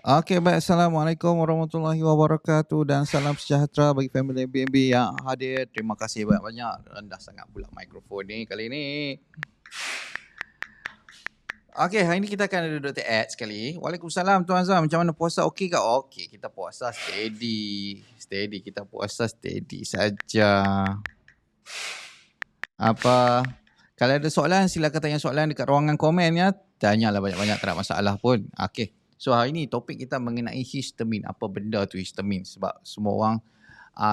Okey, baik. Assalamualaikum warahmatullahi wabarakatuh dan salam sejahtera bagi family BNB yang hadir. Terima kasih banyak-banyak. Rendah sangat pula mikrofon ni kali ni. Okey, hari ni kita akan ada Dr. Ed sekali. Waalaikumsalam Tuan Azam. Macam mana puasa okey ke? Okey, kita puasa steady. Kita puasa steady saja. Apa? Kalau ada soalan, silakan tanya soalan dekat ruangan komen ya. Tanyalah banyak-banyak, tak ada masalah pun. Okey. So hari ni topik kita mengenai histamin. Apa benda tu histamin? Sebab semua orang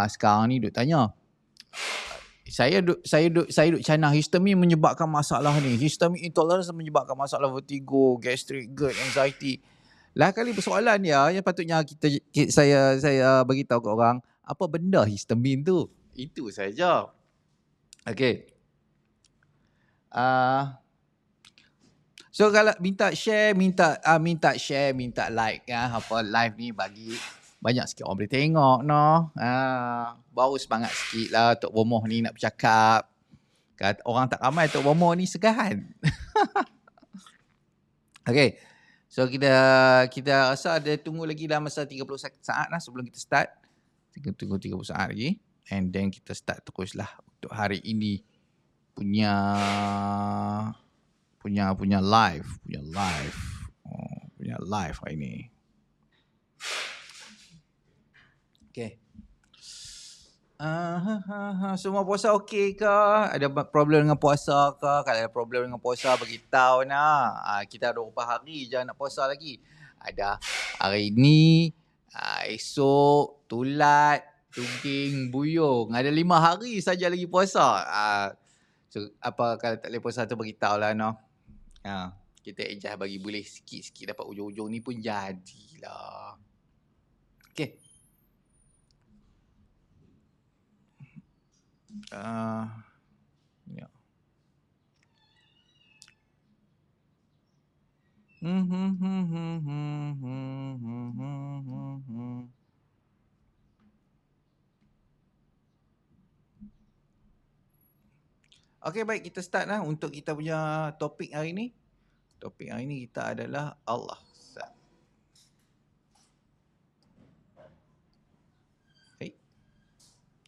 sekarang ni duk tanya. Saya duk cana histamin menyebabkan masalah ni. Histamin intolerance menyebabkan masalah vertigo, gastric, GERD, anxiety. Lah kali persoalan dia yang patutnya saya bagi tahu kat orang, apa benda histamin tu? Itu saja. Okey. So kalau minta share, minta share, minta like ya, apa live ni bagi banyak sikit orang boleh tengok baru semangat sikit lah Tok Bomoh ni nak bercakap. Kata orang tak ramai, Tok Bomoh ni segahan. Okay. So kita rasa ada tunggu lagi dalam masa 30 saat lah sebelum kita start. Tunggu 30 saat lagi. And then kita start teruslah untuk hari ini punya live. Punya live hari ni. Okay. Semua puasa okey ke? Ada problem dengan puasa ke? Kalau ada problem dengan puasa, beritahu nak. Kita ada berapa hari je nak puasa lagi. Ada hari ni, esok, tulat, tungking, buyung. Ada 5 hari saja lagi puasa. So, apa kalau tak boleh puasa tu beritahu lah no. Kita adjust bagi boleh sikit-sikit dapat ujung-ujung ni pun jadilah. Okay. Ya. Okay, baik, kita start lah untuk kita punya topik hari ni. Topik hari ni kita adalah Allah.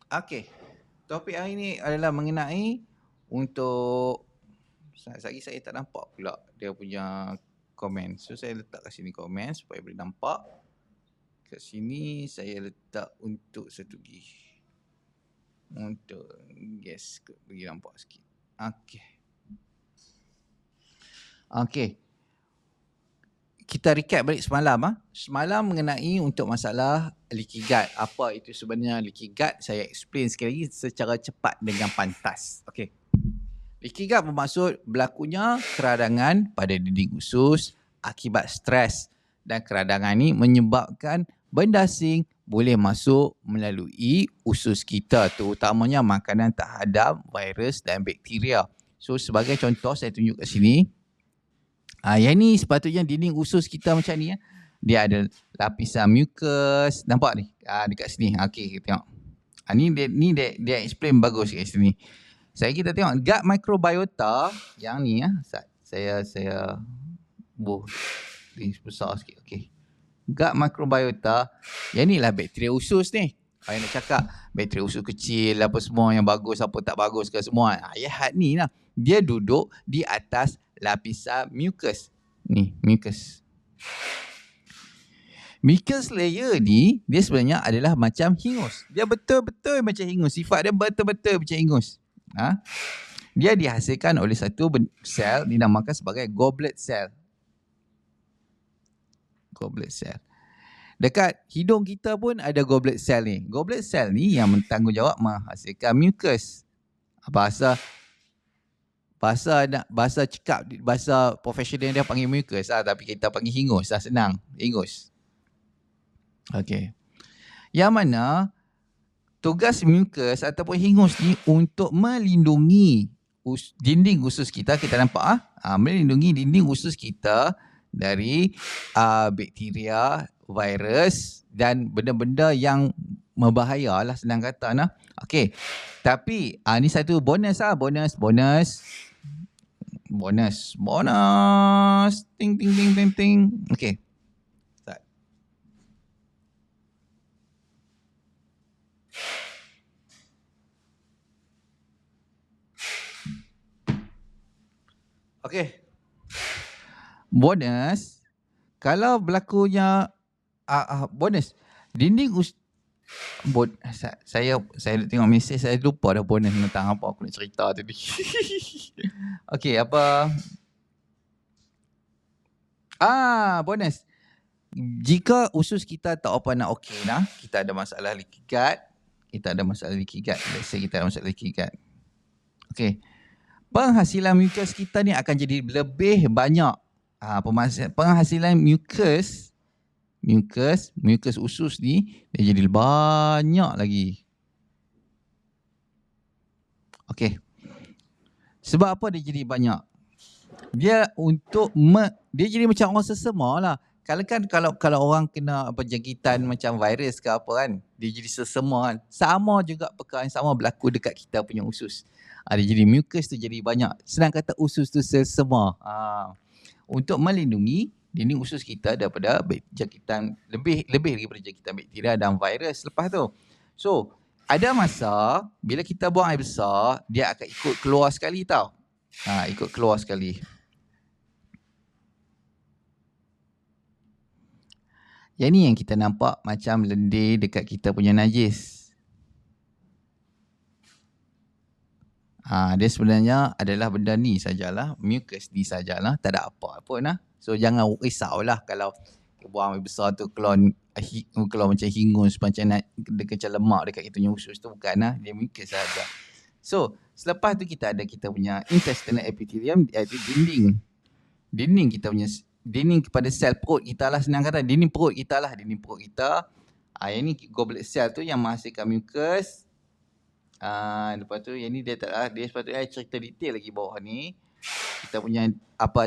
Okay. Topik hari ni adalah mengenai untuk lagi saya tak nampak pula dia punya komen. So saya letak kat sini komen supaya boleh nampak. Kat sini saya letak untuk satu lagi. Untuk yes, bagi nampak sikit. Okay. Okay. Kita recap balik semalam. Semalam mengenai untuk masalah leaky gut. Apa itu sebenarnya leaky gut? Saya explain sekali lagi secara cepat dengan pantas. Okay. Leaky gut bermaksud berlakunya keradangan pada dinding usus akibat stres. Dan keradangan ini menyebabkan benda asing boleh masuk melalui usus kita. Terutamanya makanan terhadap virus dan bakteria. So sebagai contoh saya tunjuk kat sini. Yang ni sepatutnya dinding usus kita macam ni. Dia ada lapisan mucus. Nampak ni? Dekat sini. Okey, tengok. Ni dia explain bagus kat sini. Kita tengok gut microbiota yang ni Saya ini besar sikit. Okey. Gut microbiota, yang ni lah bakteria usus ni. Saya nak cakap bakteria usus kecil apa semua yang bagus apa tak bagus ke semua. Ni lah. Dia duduk di atas lapisan mucus. Ni, mucus. Mucus layer ni, dia sebenarnya adalah macam hingus. Dia betul-betul macam hingus. Sifat dia betul-betul macam hingus. Dia dihasilkan oleh satu sel dinamakan sebagai goblet cell. Goblet cell. Dekat hidung kita pun ada goblet cell ni. Goblet cell ni yang bertanggungjawab menghasilkan mucus. Bahasa cakap, bahasa profesional dia panggil mucus tapi kita panggil hingus senang. Hingus. Okey. Yang mana tugas mucus ataupun hingus ni untuk melindungi dinding usus kita. Kita nampak melindungi dinding usus kita dari bakteria, virus dan benda-benda yang membahaya lah senang kata nah. Okey. Tapi ni satu bonus bonus. Ting ting ting ting ting. Okey. Start. Okey. Bonus, kalau berlakunya bonus, dinding saya tengok mesej, saya lupa dah bonus tentang apa aku nak cerita tadi. Okey, apa? Bonus. Jika usus kita tak apa nak okey nah, kita ada masalah leaky gut, let's say kita ada masalah leaky gut. Okey. Penghasilan mucus kita ni akan jadi lebih banyak. Penghasilan mucus usus ni dia jadi banyak lagi. Okey. Sebab apa dia jadi banyak? Dia dia jadi macam orang sesama lah. Kalau orang kena penjangkitan macam virus ke apa kan, dia jadi sesama kan. Sama juga perkara yang sama berlaku dekat kita punya usus. Dia jadi mucus tu jadi banyak. Senang kata usus tu sesama. Untuk melindungi dinding usus kita daripada jangkitan lebih daripada jangkitan bakteria dan virus lepas tu. So, ada masa bila kita buang air besar, dia akan ikut keluar sekali tau. Ikut keluar sekali. Yang ni yang kita nampak macam lendir dekat kita punya najis. Dia sebenarnya adalah benda ni sajalah, mucus ni sajalah, tak ada apa pun lah. So jangan risaulah kalau buang air besar tu keluar macam hingus, macam lemak dekat kita punya usus tu, bukan lah, dia mucus saja. So selepas tu kita punya intestinal epithelium, iaitu dinding kita punya, dinding kepada sel perut kita lah, senang kata dinding perut kita. Yang ni goblet cell tu yang menghasilkan mucus. Lepas tu yang ni dia sepatutnya cerita detail lagi bawah ni. Kita punya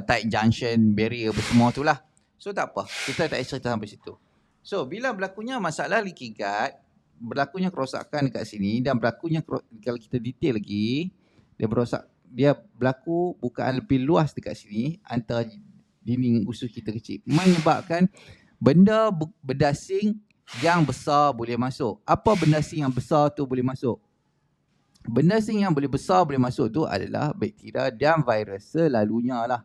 tight junction barrier apa semua tu lah. So tak apa, kita tak cerita sampai situ. So bila berlakunya masalah leaky gut, berlakunya kerosakan dekat sini, dan berlakunya kalau kita detail lagi, dia berlaku bukaan lebih luas dekat sini antara dinding usus kita kecil, menyebabkan benda berdasing yang besar boleh masuk. Apa benda asing yang besar tu boleh masuk? Benda asing yang boleh masuk tu adalah bakteria dan virus. Selalunya lah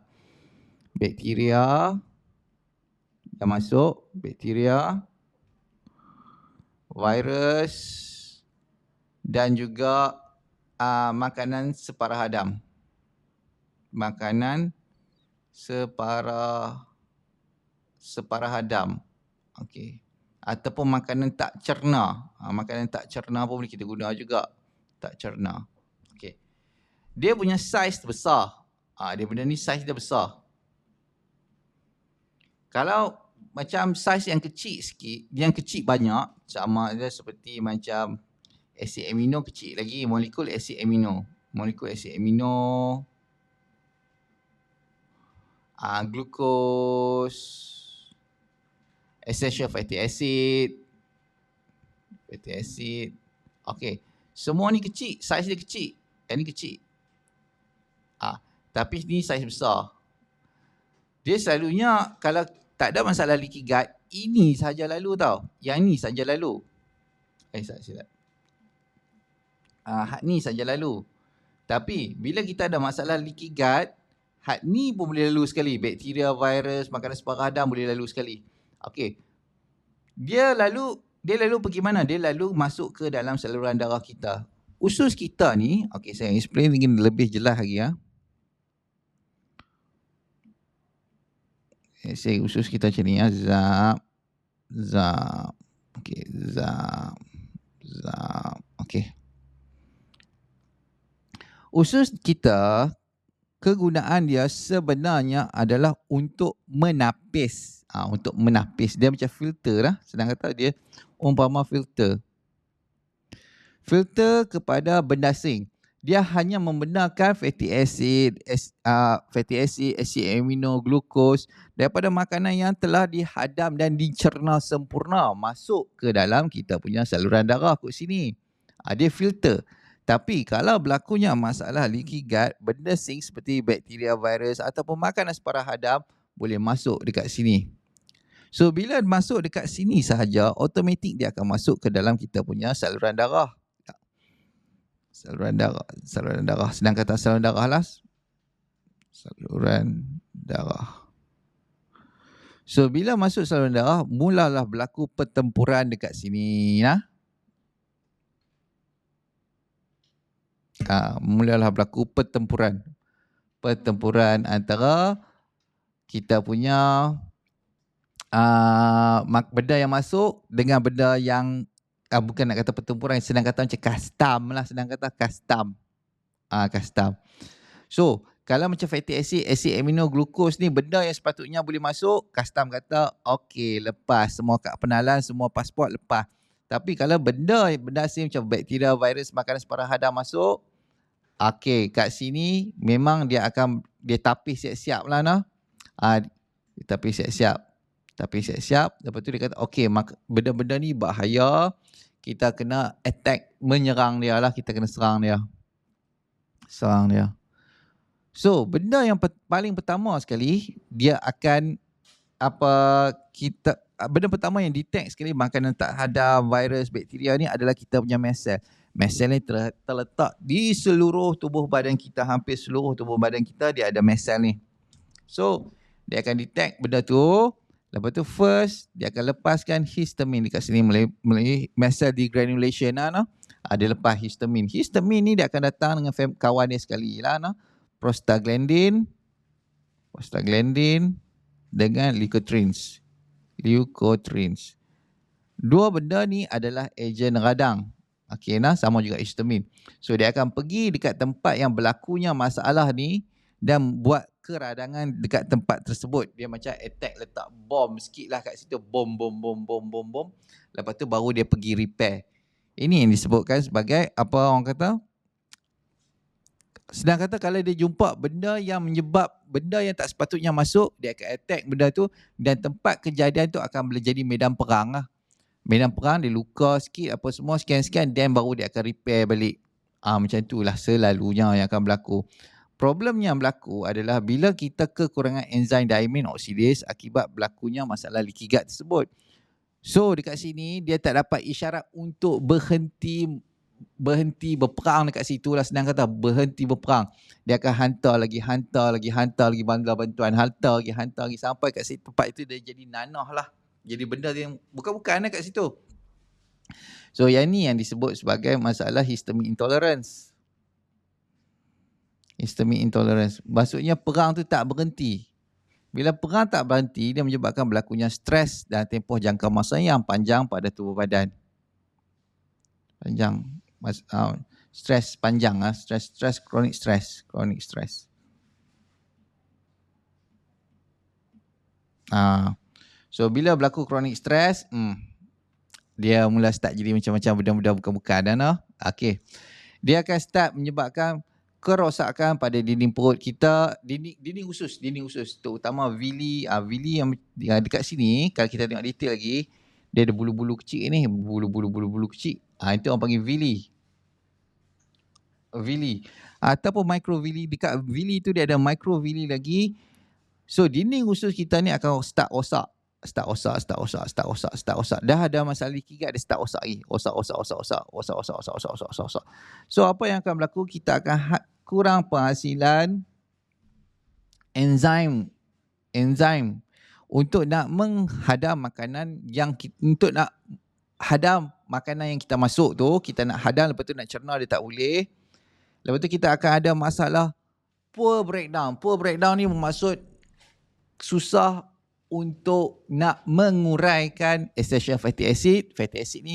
bakteria yang masuk, bakteria, virus, dan juga makanan separah hadam. Separah hadam. Okey. Ataupun makanan tak cerna. Makanan tak cerna pun boleh kita guna juga. Tak cerna. Okey. Dia punya saiz besar. Benda ni saiz dia besar. Kalau macam saiz yang kecil sikit, yang kecil banyak, sama dia seperti macam asid amino kecil lagi, molekul asid amino, glukos, essential fatty acid. Okey. Semua ni kecil, saiz dia kecil. Yang ni kecil. Tapi ni saiz besar. Dia selalunya kalau tak ada masalah leaky gut, ini saja lalu tau. Yang ni saja lalu. Silap. Ni saja lalu. Tapi bila kita ada masalah leaky gut, ni pun boleh lalu sekali. Bakteria, virus, makanan separah hadam boleh lalu sekali. Okey. Dia lalu pergi mana? Dia lalu masuk ke dalam saluran darah kita. Usus kita ni, okey, saya explain lebih jelas lagi ya. Say usus kita macam ni ya. Zap. Okey, zap. Okey. Usus kita, kegunaan dia sebenarnya adalah untuk menapis. Dia macam filter lah. Senang kata dia umpama filter. Filter kepada benda asing. Dia hanya membenarkan fatty acid, asid amino, glukos daripada makanan yang telah dihadam dan dicerna sempurna masuk ke dalam kita punya saluran darah kat sini. Dia filter. Tapi kalau berlakunya masalah leaky gut, benda asing seperti bakteria, virus ataupun makanan separah hadam boleh masuk dekat sini. So bila masuk dekat sini sahaja, automatik dia akan masuk ke dalam kita punya saluran darah. Saluran darah. Sedang kata saluran darah lah. Saluran darah. So bila masuk saluran darah, mulalah berlaku pertempuran dekat sini. Mulalah berlaku pertempuran. Pertempuran antara kita punya benda yang masuk dengan benda yang bukan nak kata pertempuran, senang kata macam custom lah, senang kata custom. Custom. So, kalau macam fatty acid, acid amino, glukos ni benda yang sepatutnya boleh masuk, custom kata okey, lepas semua kad penalan, semua pasport lepas. Tapi kalau benda asing macam bakteria, virus, makanan separa hadam masuk, okey, kat sini memang dia tapis siap-siap lah nah. Dia tapis siap-siap. Lepas tu dia kata okey, benda-benda ni bahaya, kita kena attack, menyerang dia lah, kita kena serang dia. So, benda yang paling pertama sekali, dia akan benda pertama yang detect sekali makanan tak hadam, virus, bakteria ni adalah kita punya mast cell. Mast cell ni terletak di seluruh tubuh badan kita, hampir seluruh tubuh badan kita dia ada mast cell ni. So, dia akan detect benda tu. Lepas tu first, dia akan lepaskan histamin dekat sini melalui mast cell degranulation lah. Dia lepas histamin. Histamin ni dia akan datang dengan kawan dia sekali lah. Prostaglandin dengan leukotrienes. Dua benda ni adalah ejen radang. Okey, sama juga histamin. So dia akan pergi dekat tempat yang berlakunya masalah ni dan buat keradangan dekat tempat tersebut. Dia macam attack, letak bom sikit lah kat situ. Bom. Lepas tu baru dia pergi repair. Ini yang disebutkan sebagai apa orang kata? Sedang kata kalau dia jumpa benda yang tak sepatutnya masuk, dia akan attack benda tu dan tempat kejadian tu akan boleh jadi medan perang lah. Medan perang, dia luka sikit apa semua, sekian-sekian, dan baru dia akan repair balik. Macam itulah selalunya yang akan berlaku. Problem yang berlaku adalah bila kita kekurangan enzim diamine oksidase akibat berlakunya masalah leaky gut tersebut. So dekat sini dia tak dapat isyarat untuk berhenti berperang dekat situ lah, senang kata berhenti berperang. Dia akan hantar lagi bantuan, hantar lagi sampai kat situ, tempat itu dia jadi nanah lah. Jadi benda yang bukan-bukan lah kat situ. So yang ni yang disebut sebagai masalah histamine intolerance. Histamine intolerance. Maksudnya perang tu tak berhenti. Bila perang tak berhenti, dia menyebabkan berlakunya stres dan tempoh jangka masa yang panjang pada tubuh badan. Stres panjang lah, chronic stress. So bila berlaku chronic stress, dia mula start jadi macam-macam benda-benda bukan-bukan dah. Okey. Dia akan start menyebabkan kerosakan pada dinding perut kita, dinding usus, terutama villi yang dekat sini. Kalau kita tengok detail lagi, dia ada bulu-bulu kecil ni, bulu kecil. Itu orang panggil villi. Ataupun microvilli. Dekat villi tu dia ada microvilli lagi. So dinding usus kita ni akan start osak. Dah ada masalah leaky gut, dia start osak lagi. Osak. So apa yang akan berlaku, kita akan kurang penghasilan enzim untuk nak menghadam makanan yang untuk nak hadam makanan yang kita masuk tu, kita nak hadam, lepas tu nak cerna dia tak boleh. Lepas tu kita akan ada masalah poor breakdown. Poor breakdown ni bermaksud susah untuk nak menguraikan essential fatty acid. Fatty acid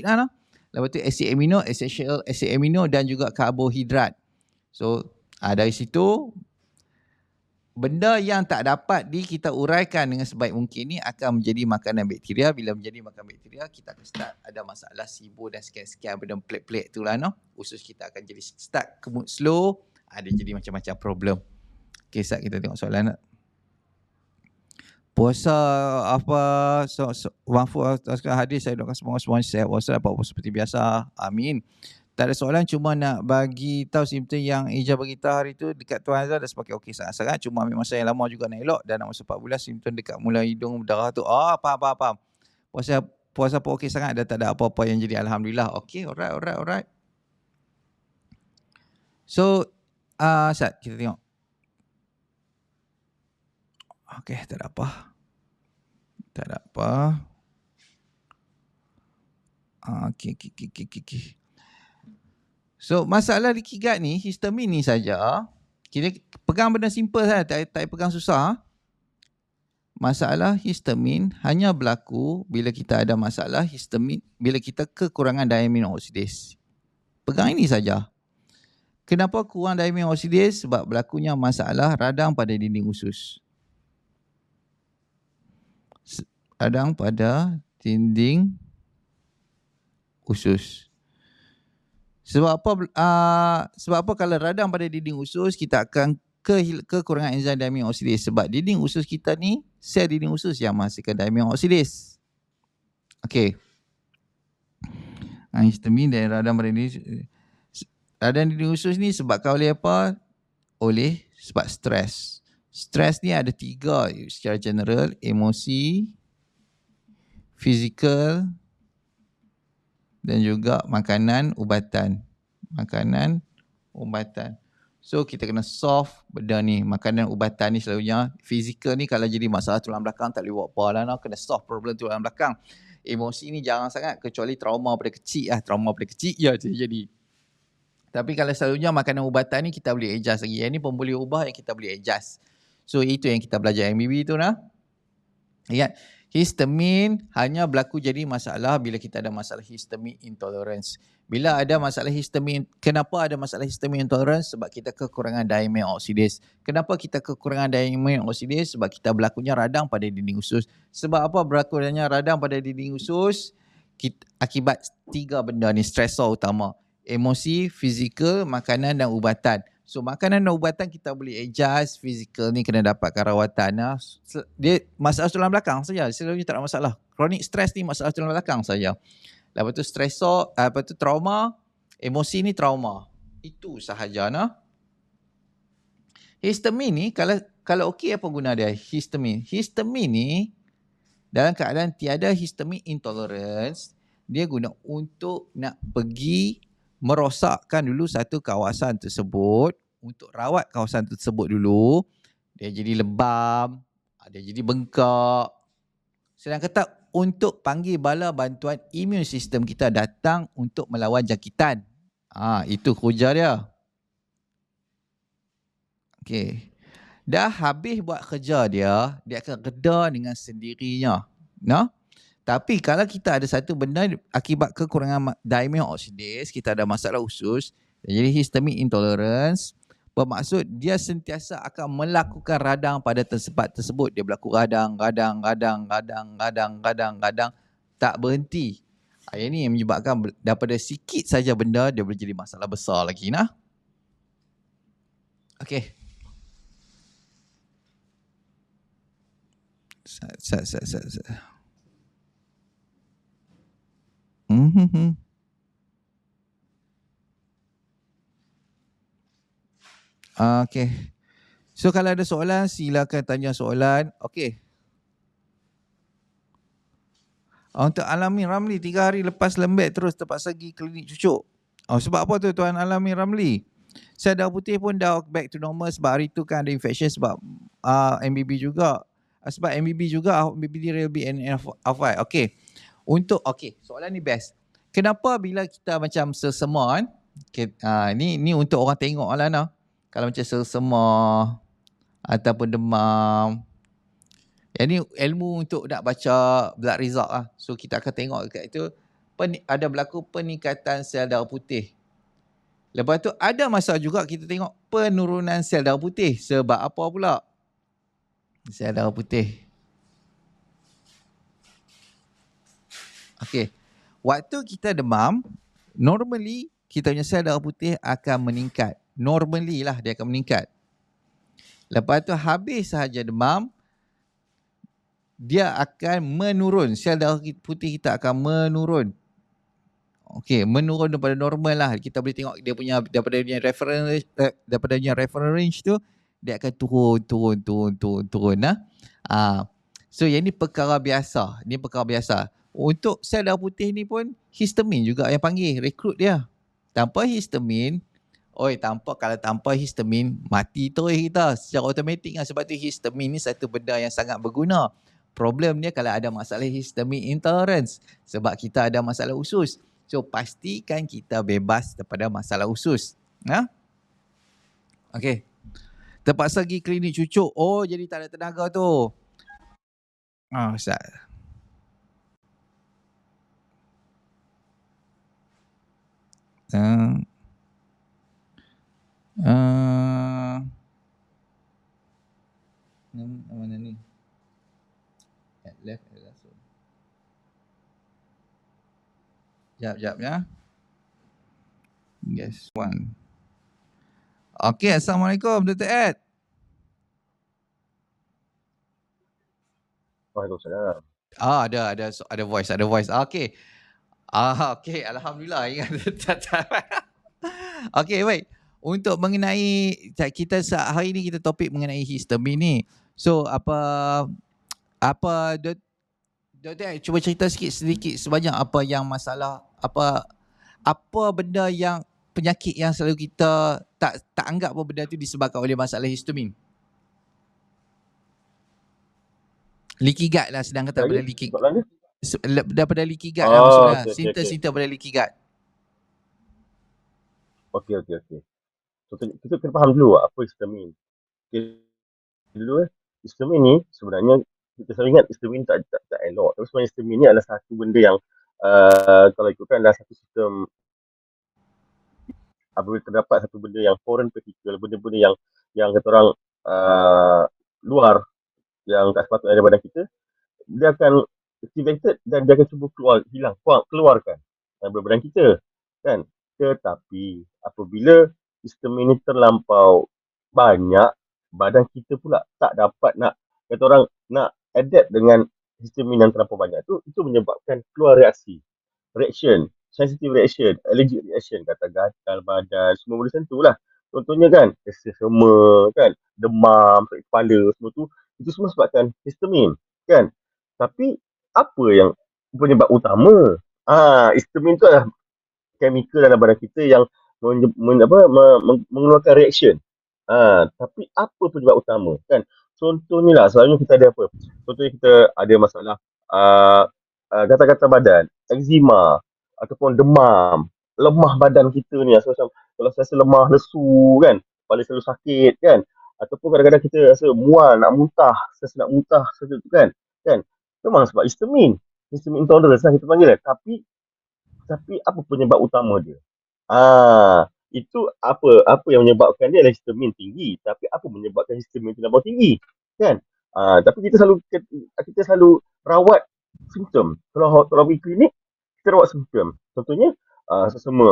lah. Lepas tu essential acid amino dan juga karbohidrat. So dari situ, benda yang tak dapat kita uraikan dengan sebaik mungkin ni akan menjadi makanan bakteria. Bila menjadi makanan bakteria, kita akan start ada masalah SIBO dan sekian-sekian benda pelik-pelik tu lah. Usus kita akan jadi start kemut slow. Ada jadi macam-macam problem. Okay, Sat, kita tengok soalan. Puasa apa? Mahfuz hadis, saya doakan semua sihat puasa dapat puasa seperti biasa. Amin. Tak ada soalan, cuma nak bagi tahu simptom yang Ija bagi tahu hari tu dekat Tuan Azhar dah sepakai okey sangat-sangat. Cuma ambil masa yang lama juga nak elok, dan nak masa 4 bulan simptom dekat mulai hidung berdarah tu. Faham. Puasa pun okey sangat, dah tak ada apa-apa yang jadi, alhamdulillah. Okey, alright. So, Sat, kita tengok. Okey, tak ada apa. Tak ada apa. Okey. So, masalah leaky gut ni, histamin ni saja. Kita pegang benda simple saja, tak payah pegang susah. Masalah histamin hanya berlaku bila kita ada masalah histamin, bila kita kekurangan diamine oksidase. Pegang ini saja. Kenapa kurang diamine oksidase? Sebab berlakunya masalah radang pada dinding usus. Radang pada dinding usus. Sebab apa kalau radang pada dinding usus, kita akan kekurangan enzim diamine oksidase. Sebab dinding usus kita ni, sel dinding usus yang menghasilkan diamine oksidase. Okey. Histamin dan radang pada dinding usus ni sebabkan oleh apa? Sebab stres. Stres ni ada 3 secara general: emosi, fizikal dan juga makanan, ubatan. So kita kena solve benda ni. Makanan, ubatan ni selalunya. Fizikal ni kalau jadi masalah tulang belakang tak boleh buat apa lah. Kena solve problem tulang belakang. Emosi ni jarang sangat kecuali trauma pada kecil lah. Trauma pada kecil jadi. Tapi kalau selalunya makanan, ubatan ni kita boleh adjust lagi. Yang ni pun boleh ubah, yang kita boleh adjust. So itu yang kita belajar MBB tu nah. Ingat, histamin hanya berlaku jadi masalah bila kita ada masalah histamine intolerance. Bila ada masalah histamin, kenapa ada masalah histamin intolerance? Sebab kita kekurangan diamine oksidase. Kenapa kita kekurangan diamine oksidase? Sebab kita berlakunya radang pada dinding usus. Sebab apa berlakunya radang pada dinding usus? Akibat 3 benda ni, stresor utama. Emosi, fizikal, makanan dan ubatan. So makanan dan ubatan kita boleh adjust. Fizikal ni kena dapatkan rawatan. Dia masalah tulang belakang saja. Selalunya tak ada masalah. Chronic stress ni masalah tulang belakang saja. Lepas tu stresor, lepas tu trauma, emosi ni trauma. Itu sahaja nah. Histamin ni kalau okey apa guna dia histamin? Histamin ni dalam keadaan tiada histamin intolerance, dia guna untuk nak pergi merosakkan dulu satu kawasan tersebut, untuk rawat kawasan tersebut dulu. Dia jadi lebam, dia jadi bengkak. Sedang kata untuk panggil bala bantuan imun sistem kita datang untuk melawan jangkitan. Itu kerja dia. Okey. Dah habis buat kerja dia akan reda dengan sendirinya. Nah? Tapi kalau kita ada satu benda akibat kekurangan diamine oksidase, kita ada masalah usus, jadi histamin intolerance, bermaksud dia sentiasa akan melakukan radang pada tempat tersebut. Dia berlaku radang, tak berhenti. Ini yang menyebabkan daripada sikit saja benda, dia boleh jadi masalah besar lagi nah. Okey. Okey. So kalau ada soalan, silakan tanya soalan. Okey. Untuk Alamin Ramli, 3 hari lepas lembek terus terpaksa pergi klinik cucuk. Sebab apa tu Tuan Alamin Ramli? Sel darah putih pun dah back to normal sebab hari tu kan ada infection sebab MBB juga. Sebab MBB juga, MBB NF5. Okey. Soalan ni best. Kenapa bila kita macam selsema kan? Ni untuk orang tengok lah nah. Kalau macam selsema ataupun demam. Yang ni ilmu untuk nak baca blood result lah. So kita akan tengok dekat itu ada berlaku peningkatan sel darah putih. Lepas tu ada masa juga kita tengok penurunan sel darah putih. Sebab apa pula? Sel darah putih. Okey. Waktu kita demam, normally kita punya sel darah putih akan meningkat. Normally lah dia akan meningkat. Lepas tu habis sahaja demam, dia akan menurun. Sel darah putih kita akan menurun. Okey, menurun daripada normal lah. Kita boleh tengok dia punya daripada reference range tu, dia akan turun nah. So yang ni perkara biasa. Untuk sel darah putih ni pun histamin juga yang panggil, rekrut dia. Tanpa histamin, Oi, kalau tanpa histamin, mati terus kita secara automatik kan. Sebab tu histamin ni satu benda yang sangat berguna. Problem dia kalau ada masalah histamin intolerance. Sebab kita ada masalah usus. So, pastikan kita bebas daripada masalah usus. Ya? Okey. Terpaksa pergi klinik cucuk. Oh, jadi tak ada tenaga tu. Ustaz. Mana ni? At left, at left. Jap ya. Yes, one. Okey, Assalamualaikum Dr. Ed. Waalaikumsalam. Ada voice. Okey. Okey, alhamdulillah ingat. Okey, baik. Untuk mengenai kita hari ini kita topik mengenai histamin ni. So apa Dr. Ed, cuba cerita sedikit sebanyak apa yang masalah apa benda yang penyakit yang selalu kita tak anggap apa benda tu disebabkan oleh masalah histamin. Leaky gut lah sedang kata daripada leaky gut. Daripada leaky gut lah maksudnya. Sinter pada leaky gut. Okey. So, kita kena faham dulu apa histamin. Okay. Dulu histamin ni sebenarnya kita selalu ingat histamin tak elok. Tapi sebenarnya histamin ni adalah satu benda yang kalau ikutkan adalah satu sistem apabila terdapat satu benda yang foreign particle, benda-benda yang kata orang luar yang tak sepatutnya ada badan kita, dia akan activated dan dia akan cuba keluarkan daripada badan kita kan. Tetapi apabila histamin ini terlampau banyak, badan kita pula tak dapat nak kata orang nak adapt dengan histamin yang terlampau banyak tu, itu menyebabkan keluar reaction, sensitive reaction, allergic reaction, kata gatal badan, semua boleh sentuh lah. Contohnya kan, sesama kan, demam, sakit kepala, semua tu, itu semua sebabkan histamin kan. Tapi apa yang penyebab utama? Histamin tu adalah chemical dalam badan kita yang mengeluarkan reaction. Tapi apa penyebab utama kan? Contohnya lah, selalunya kita ada apa? Contohnya kita ada masalah gatal-gatal badan, eczema ataupun demam, lemah badan kita ni, macam kalau saya rasa lemah, lesu kan, kepala selalu sakit kan, ataupun kadang-kadang kita rasa mual, nak muntah kan, memang sebab histamin intolerance lah kita panggil kan. Tapi apa penyebab utama dia? Itu apa yang menyebabkan dia adalah histamin tinggi, tapi apa menyebabkan histamin terlampau tinggi kan. Tapi kita selalu rawat simptom. Kalau pergi klinik, kita rawat simptom. Contohnya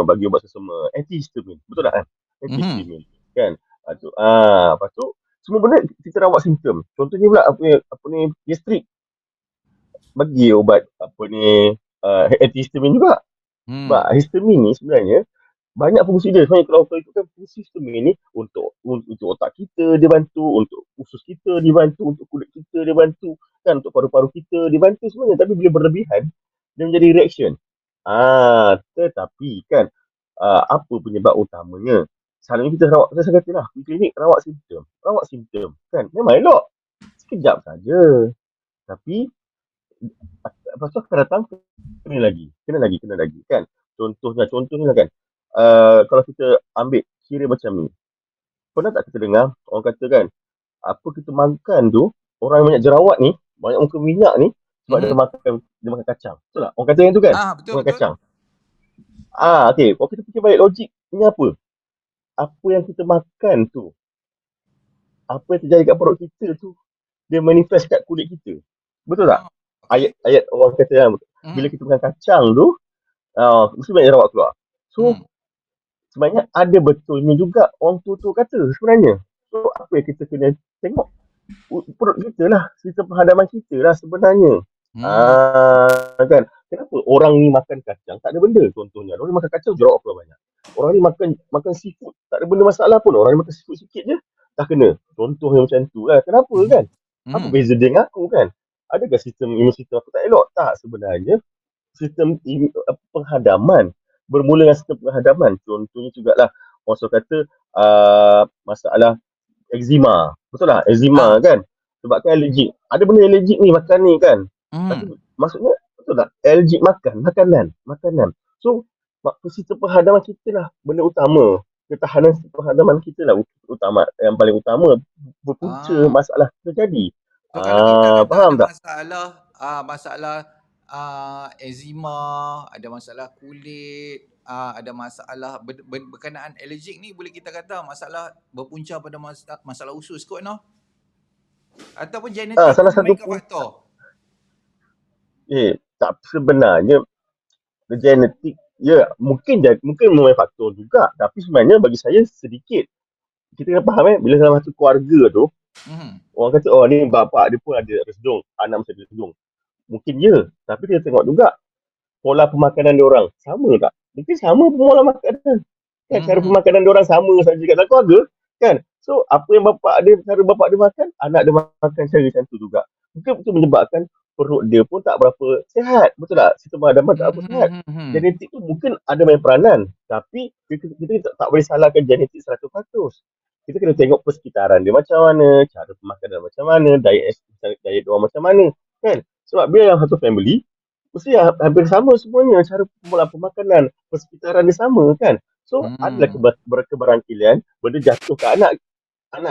bagi ubat sesama, antihistamin, betul tak kan? Antihistamin kan. Lepas tu semua benda kita rawat simptom. Contohnya pula apa ni gastrik, bagi ubat antihistamin juga. Sebab histamin ni sebenarnya banyak fungsi dia. Sebenarnya kalau ikutkan fungsi histamin ni untuk otak kita dia bantu, untuk usus kita dia bantu, untuk kulit kita dia bantu kan, untuk paru-paru kita dia bantu sebenarnya. Tapi bila berlebihan dia menjadi reaction. Tetapi kan apa penyebab utamanya? Selalunya kita rawat, saya kata lah, di klinik rawat simptom kan, memang elok sekejap saja. Tapi lepas tu akan datang kena lagi kan. Contohnya kan, kalau kita ambil kira macam ni, pernah tak kita dengar orang kata kan, apa kita makan tu, orang yang banyak jerawat ni, banyak muka minyak ni, sebab dia makan kacang. Betul tak? Orang kata yang tu kan? Betul. Kacang. Okay. Kalau kita fikir balik logik ni apa yang kita makan tu, apa yang terjadi kat perut kita tu, dia manifest kat kulit kita. Betul tak? Ayat orang kata kan, bila kita makan kacang tu, mesti banyak jerawat keluar. So, sebenarnya ada betulnya juga orang tua kata sebenarnya. So, apa yang kita kena tengok? Perut kita lah, sistem penghadaman kita lah sebenarnya. Kan? Kenapa orang ni makan kacang tak ada benda? Contohnya, orang ni makan kacang jerawat keluar banyak. Orang ni makan seafood tak ada benda masalah pun. Orang ni makan seafood sikit je dah kena. Contohnya macam tu lah. Kenapa kan? Apa beza dia dengan aku kan? Adakah sistem imun sistem aku tak elok? Tak, sebenarnya sistem penghadaman bermula dengan sistem penghadaman. Contohnya jugalah orang kata masalah eczema. Betul tak? Ah. Eczema kan? Sebab kan allergic. Ada benda allergic ni makan ni kan. Tapi Hmm. maksudnya betul tak? Allergic makanan. So sistem penghadaman kita lah benda utama. Ketahanan sistem penghadaman kita lah utama, yang paling utama berpunca Ah. masalah terjadi. So kalau kita kata ada Faham tak? masalah eczema, ada masalah kulit, ada masalah berkenaan allergic ni, boleh kita kata masalah berpunca pada masalah usus kot noh. Ataupun genetik pun Salah satu memainkan faktor. tak sebenarnya genetik mungkin memang faktor juga, tapi sebenarnya bagi saya sedikit. Kita kena faham bila dalam satu keluarga tu orang kata ni bapak dia pun ada resdung, anak mesti ada resdung. Mungkin tapi kita tengok juga pola pemakanan dia orang sama tak? Mungkin sama pola makanan. Kan cara pemakanan dia orang sama saja kat dalam keluarga kan. So apa yang cara bapak dia makan, anak dia makan cara macam tu juga. Mungkin itu menyebabkan perut dia pun tak berapa sihat. Betul tak? Sistem penghadaman tak berapa sihat. Genetik tu mungkin ada main peranan, tapi kita tak boleh salahkan genetik 100%. Kita kena tengok persekitaran dia macam mana, cara pemakanan macam mana, diet dia orang macam mana kan. Sebab bila yang satu family mesti hampir sama semuanya, cara pola pemakanan, persekitaran dia sama kan. So adalah keberangkilian benda jatuh ke anak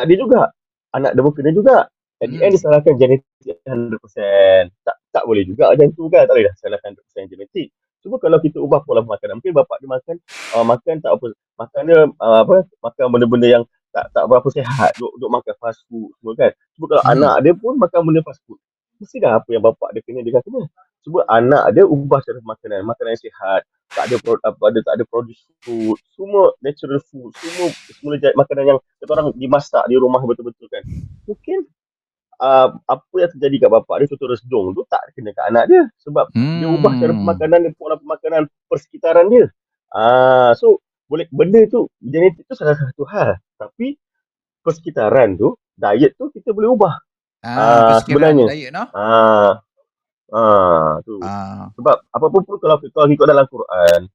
dia juga. Anak dia pun kena juga. At the end disalahkan genetik 100%. Tak boleh juga macam tu kan. Tak boleh dah salahkan 100% genetik. Cuma kalau kita ubah pola makanan, mungkin bapak dia makan tak apa, makan dia makan benda-benda yang tak berapa sihat, duk makan fast food semua kan. Cuma kalau anak dia pun makan benda fast food, mesti dah apa yang bapak dia kena, dia kena. Cuba anak dia ubah cara makanan yang sihat, tak ada produce food, semua natural food, semua makanan yang kita orang dimasak di rumah betul-betul kan. Mungkin apa yang terjadi kat bapak dia, contoh resdung tu tak kena kat anak dia sebab dia ubah cara pemakanan dan pola pemakanan persekitaran dia. So boleh, benda tu genetik tu salah satu hal, tapi persekitaran tu, diet tu kita boleh ubah. Persekitaran Sebenarnya diet noh. tu. Sebab apapun pun kalau kita ikut dalam Quran,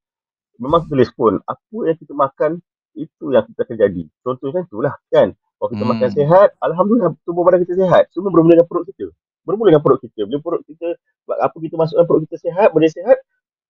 memang tulis pun apa yang kita makan itu yang kita akan jadi. Contohnya itulah kan. Kalau kita makan sihat, alhamdulillah tubuh badan kita sihat. Semua bermula dengan perut kita. Bila perut kita, apa kita masukkan perut kita sihat, benda sihat,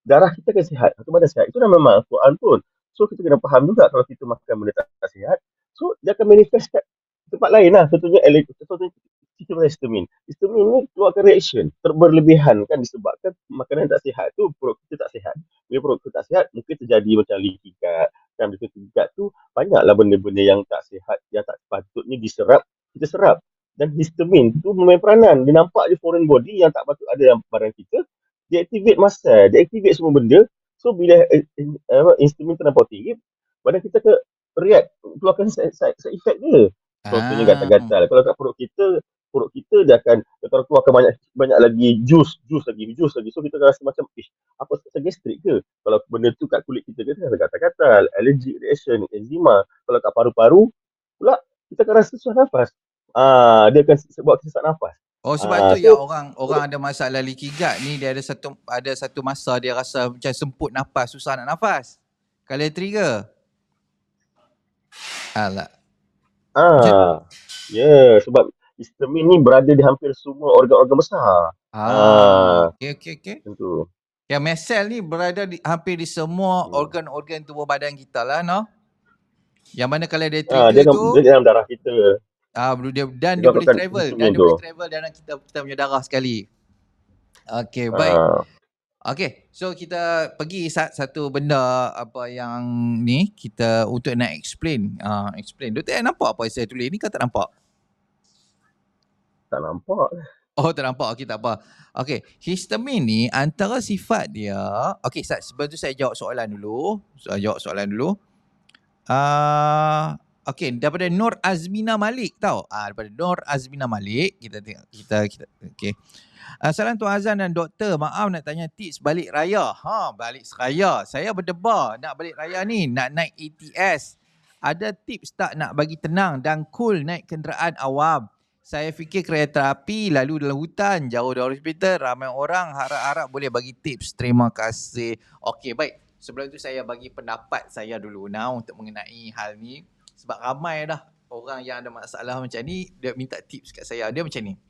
darah kita akan sihat, atau badan sihat. Itu dah memang Quran pun. So kita kena faham juga kalau kita makan benda tak sihat, so dia akan manifest kat tempat lain lah. Contohnya kita makan histamin. Histamin ni keluarkan reaction berlebihan kan, disebabkan makanan tak sihat tu, perut kita tak sihat. Bila perut kita tak sihat, mungkin terjadi macam leaky gut. Dan leaky gut tu banyaklah benda-benda yang tak sihat, yang tak sepatutnya diserap, kita serap. Dan histamin tu memain peranan. Dia nampak je foreign body yang tak patut ada dalam badan kita, dia activate masa, dia activate semua benda. So bila histamin terlampau tinggi, badan kita react, keluarkan side effect dia. Contohnya gatal-gatal. Kalau kat perut kita dia akan keluarkan banyak lagi jus lagi. So kita rasa macam apa sebab gastrik ke? Kalau benda tu kat kulit kita rasa gatal-gatal, allergic reaction, eczema. Kalau kat paru-paru pula kita akan rasa susah nafas. Dia akan buat kita sesak nafas. Sebab tu yang orang ada masalah leaky gut ni, dia ada satu masa dia rasa macam semput nafas, susah nak nafas. Kalau dia trigger. Alah. Sebab histamin ni berada di hampir semua organ-organ besar. Okey. Tentu. Yang mast cell ni berada hampir di semua organ-organ tubuh badan kita lah, no? Yang mana kalau dia trigger dia dalam darah kita. Dia boleh travel dalam kita punya darah sekali. Okey, baik. Okey, so kita pergi satu benda apa yang ni kita untuk nak explain. Doktor nampak apa saya tulis ni ke tak nampak? Tak nampak. Tak nampak. Okey, tak apa. Okey, histamin ni antara sifat dia. Okey, sebelum tu saya jawab soalan dulu. Okey, daripada Nur Azmina Malik tau. Daripada Nur Azmina Malik, kita tengok okey. Salam Tuan Azan dan doktor. Maaf nak tanya tips balik raya. Balik raya. Saya berdebar nak balik raya ni, nak naik ATS. Ada tips tak nak bagi tenang dan cool naik kenderaan awam? Saya fikir kereta api, lalu dalam hutan, jauh dari hospital, ramai orang, harap-harap boleh bagi tips. Terima kasih. Okey, baik. Sebelum tu saya bagi pendapat saya dulu untuk mengenai hal ni. Sebab ramai dah orang yang ada masalah macam ni, dia minta tips kat saya. Dia macam ni.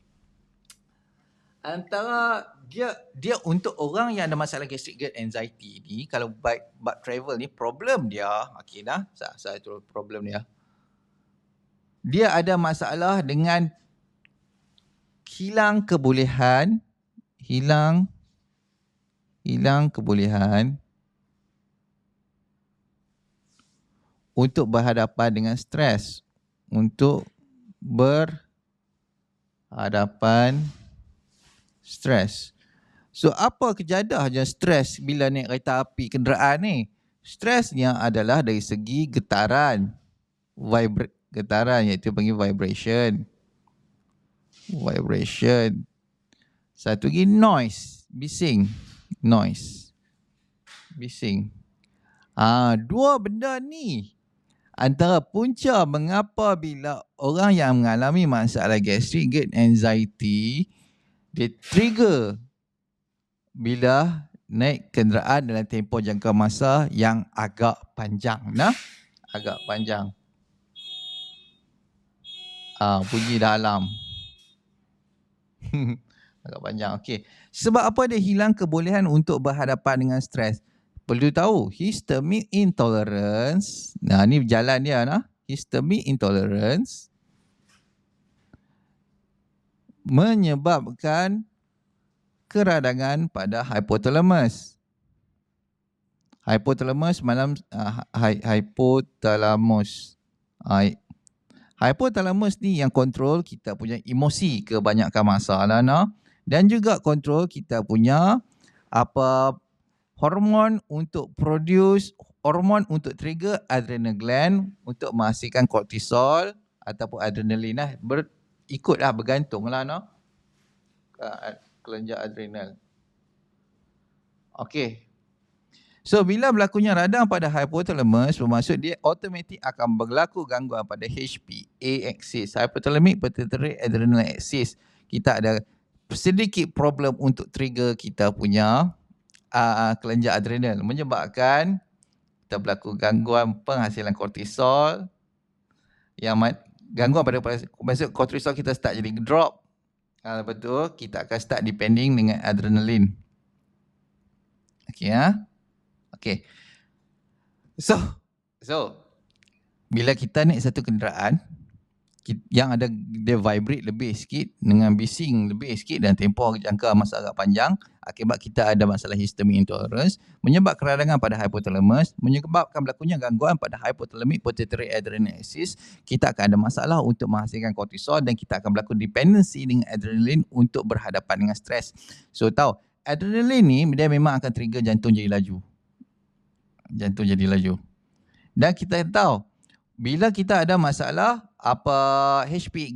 Antara dia untuk orang yang ada masalah gastric gut anxiety ni, kalau bab travel ni, problem dia, okey dah, saya tu problem dia. Dia ada masalah dengan hilang kebolehan untuk berhadapan dengan stres, untuk berhadapan stres. So apa kejadahnya stres bila naik kereta api kenderaan ni? Stresnya adalah dari segi getaran, getaran iaitu panggil vibration. Satu lagi noise, bising. Dua benda ni antara punca mengapa bila orang yang mengalami masalah gastric gut anxiety, dia trigger bila naik kenderaan dalam tempoh jangka masa yang agak panjang. Bunyi dah alarm. Agak panjang. Okey. Sebab apa dia hilang kebolehan untuk berhadapan dengan stres? Perlu tahu, histamine intolerance. Ni jalan dia Histamine intolerance menyebabkan keradangan pada hypothalamus. Hypothalamus ni yang kontrol kita punya emosi kebanyakan masa dan juga kontrol kita punya hormon untuk trigger adrenal gland untuk menghasilkan kortisol ataupun adrenalin bergantunglah kelenjar adrenal. Okey. So bila berlakunya radang pada hypothalamus, bermaksud dia automatik akan berlaku gangguan pada HPA axis, hypothalamic pituitary adrenal axis. Kita ada sedikit problem untuk trigger kita punya kelenjar adrenal, menyebabkan kita berlaku gangguan penghasilan kortisol, yang gangguan pada maksud kortisol kita start jadi drop. Lepas tu kita akan start depending dengan adrenalin. Okey. So bila kita naik satu kenderaan yang ada dia vibrate lebih sikit, dengan bising lebih sikit dan tempoh jangka masa agak panjang, akibat kita ada masalah histamine intolerance, menyebabkan keradangan pada hypothalamus, menyebabkan berlakunya gangguan pada hypothalamic pituitary adrenal axis, kita akan ada masalah untuk menghasilkan kortisol dan kita akan berlaku dependency dengan adrenalin untuk berhadapan dengan stres. So tahu, adrenalin ni dia memang akan trigger jantung jadi laju. Dan kita tahu, bila kita ada masalah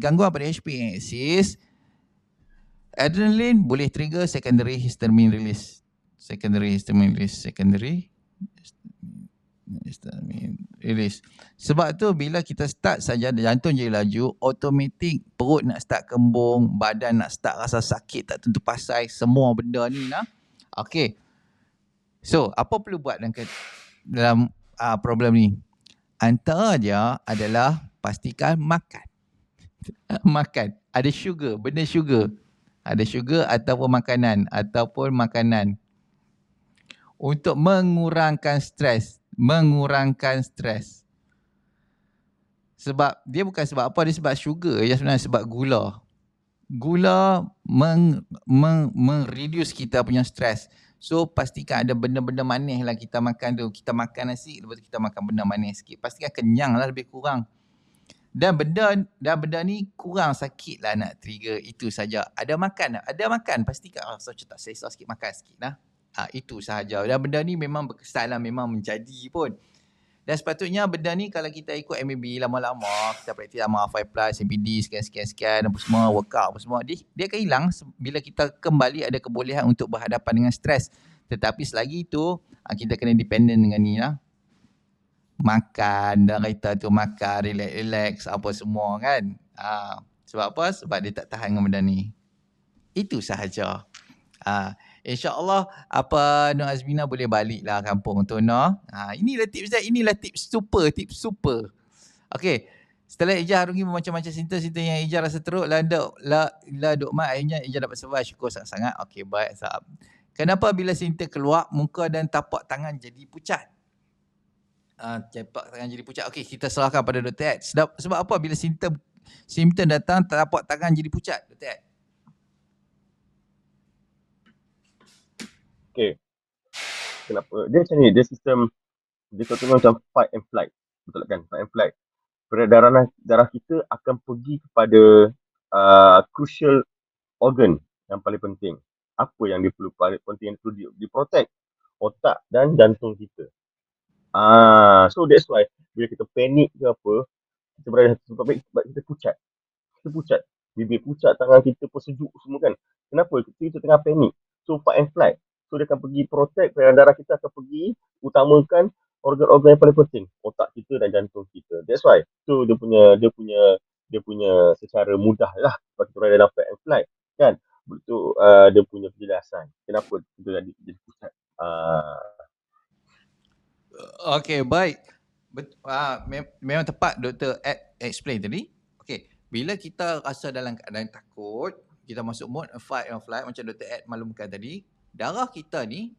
gangguan pada HPA axis, adrenaline boleh trigger secondary histamine release. Sebab tu bila kita start saja jantung jadi laju, automatik perut nak start kembung, badan nak start rasa sakit tak tentu pasal, semua benda ni Okey. So, apa perlu buat dalam problem ni? Antara dia adalah pastikan makan. Ada sugar, benda sugar. Ada sugar ataupun makanan. Untuk mengurangkan stres. Sebab dia bukan sebab apa, dia sebab sugar. Dia sebenarnya sebab gula. Gula reduce kita punya stres. So pastikan ada benda-benda manis lah kita makan tu. Kita makan nasi, lepas tu kita makan benda manis sikit. Pastikan kenyang lah lebih kurang. Dan benda ni kurang sakit lah nak trigger. Itu saja. Ada makan. Pastikan tak selesa sikit, makan sikit lah. Itu sahaja. Dan benda ni memang berkesan lah, memang menjadi pun. Dan sepatutnya benda ni kalau kita ikut MAB lama-lama, kita praktis sama R5+, MPD, sekian-sekian, apa semua, workout apa semua, dia akan hilang bila kita kembali ada kebolehan untuk berhadapan dengan stres. Tetapi selagi itu, kita kena dependent dengan ni lah. Makan, dan kereta tu makan, relax, apa semua kan. Sebab apa? Sebab dia tak tahan dengan benda ni. Itu sahaja. InsyaAllah apa Nur Azmina boleh balik lah kampung tu, no. Inilah tips dia, inilah tips super. Okey. Setelah Ijaz harungi macam-macam sinta yang Ijaz rasa teruk lah duk mat, akhirnya Ijaz dapat survive, syukur sangat-sangat. Okey, baik sahab. Kenapa bila sinta keluar muka dan tapak tangan jadi pucat? Tapak tangan jadi pucat. Okey, kita serahkan pada Dr. Ed. Sebab apa bila simptom datang tapak tangan jadi pucat, Dr. Ed? Okay. Kenapa? Dia macam ni, dia sistem, dia contohnya macam fight and flight. Betul kan? Fight and flight. Peredaran darah kita akan pergi kepada crucial organ yang paling penting. Apa yang dia perlu, paling penting yang perlu diprotect? Otak dan jantung kita. So that's why bila kita panik ke apa, kita berada satu tempat baik sebab kita pucat. Kita pucat. Bibir pucat, tangan kita pun sejuk semua kan. Kenapa? Kita tengah panik. So fight and flight. So dia akan pergi protect, peredaran darah kita akan pergi utamakan organ-organ yang paling penting, otak kita dan jantung kita. That's why. So dia punya secara mudah lah sebab kita berada dalam fight and flight kan. Betul, dia punya penjelasan kenapa kita jadi pusat. Okey, baik. Memang tepat Dr. Ed explain tadi. Okey, bila kita rasa dalam keadaan takut, kita masuk mode fight or flight macam Dr. Ed maklumkan tadi, darah kita ni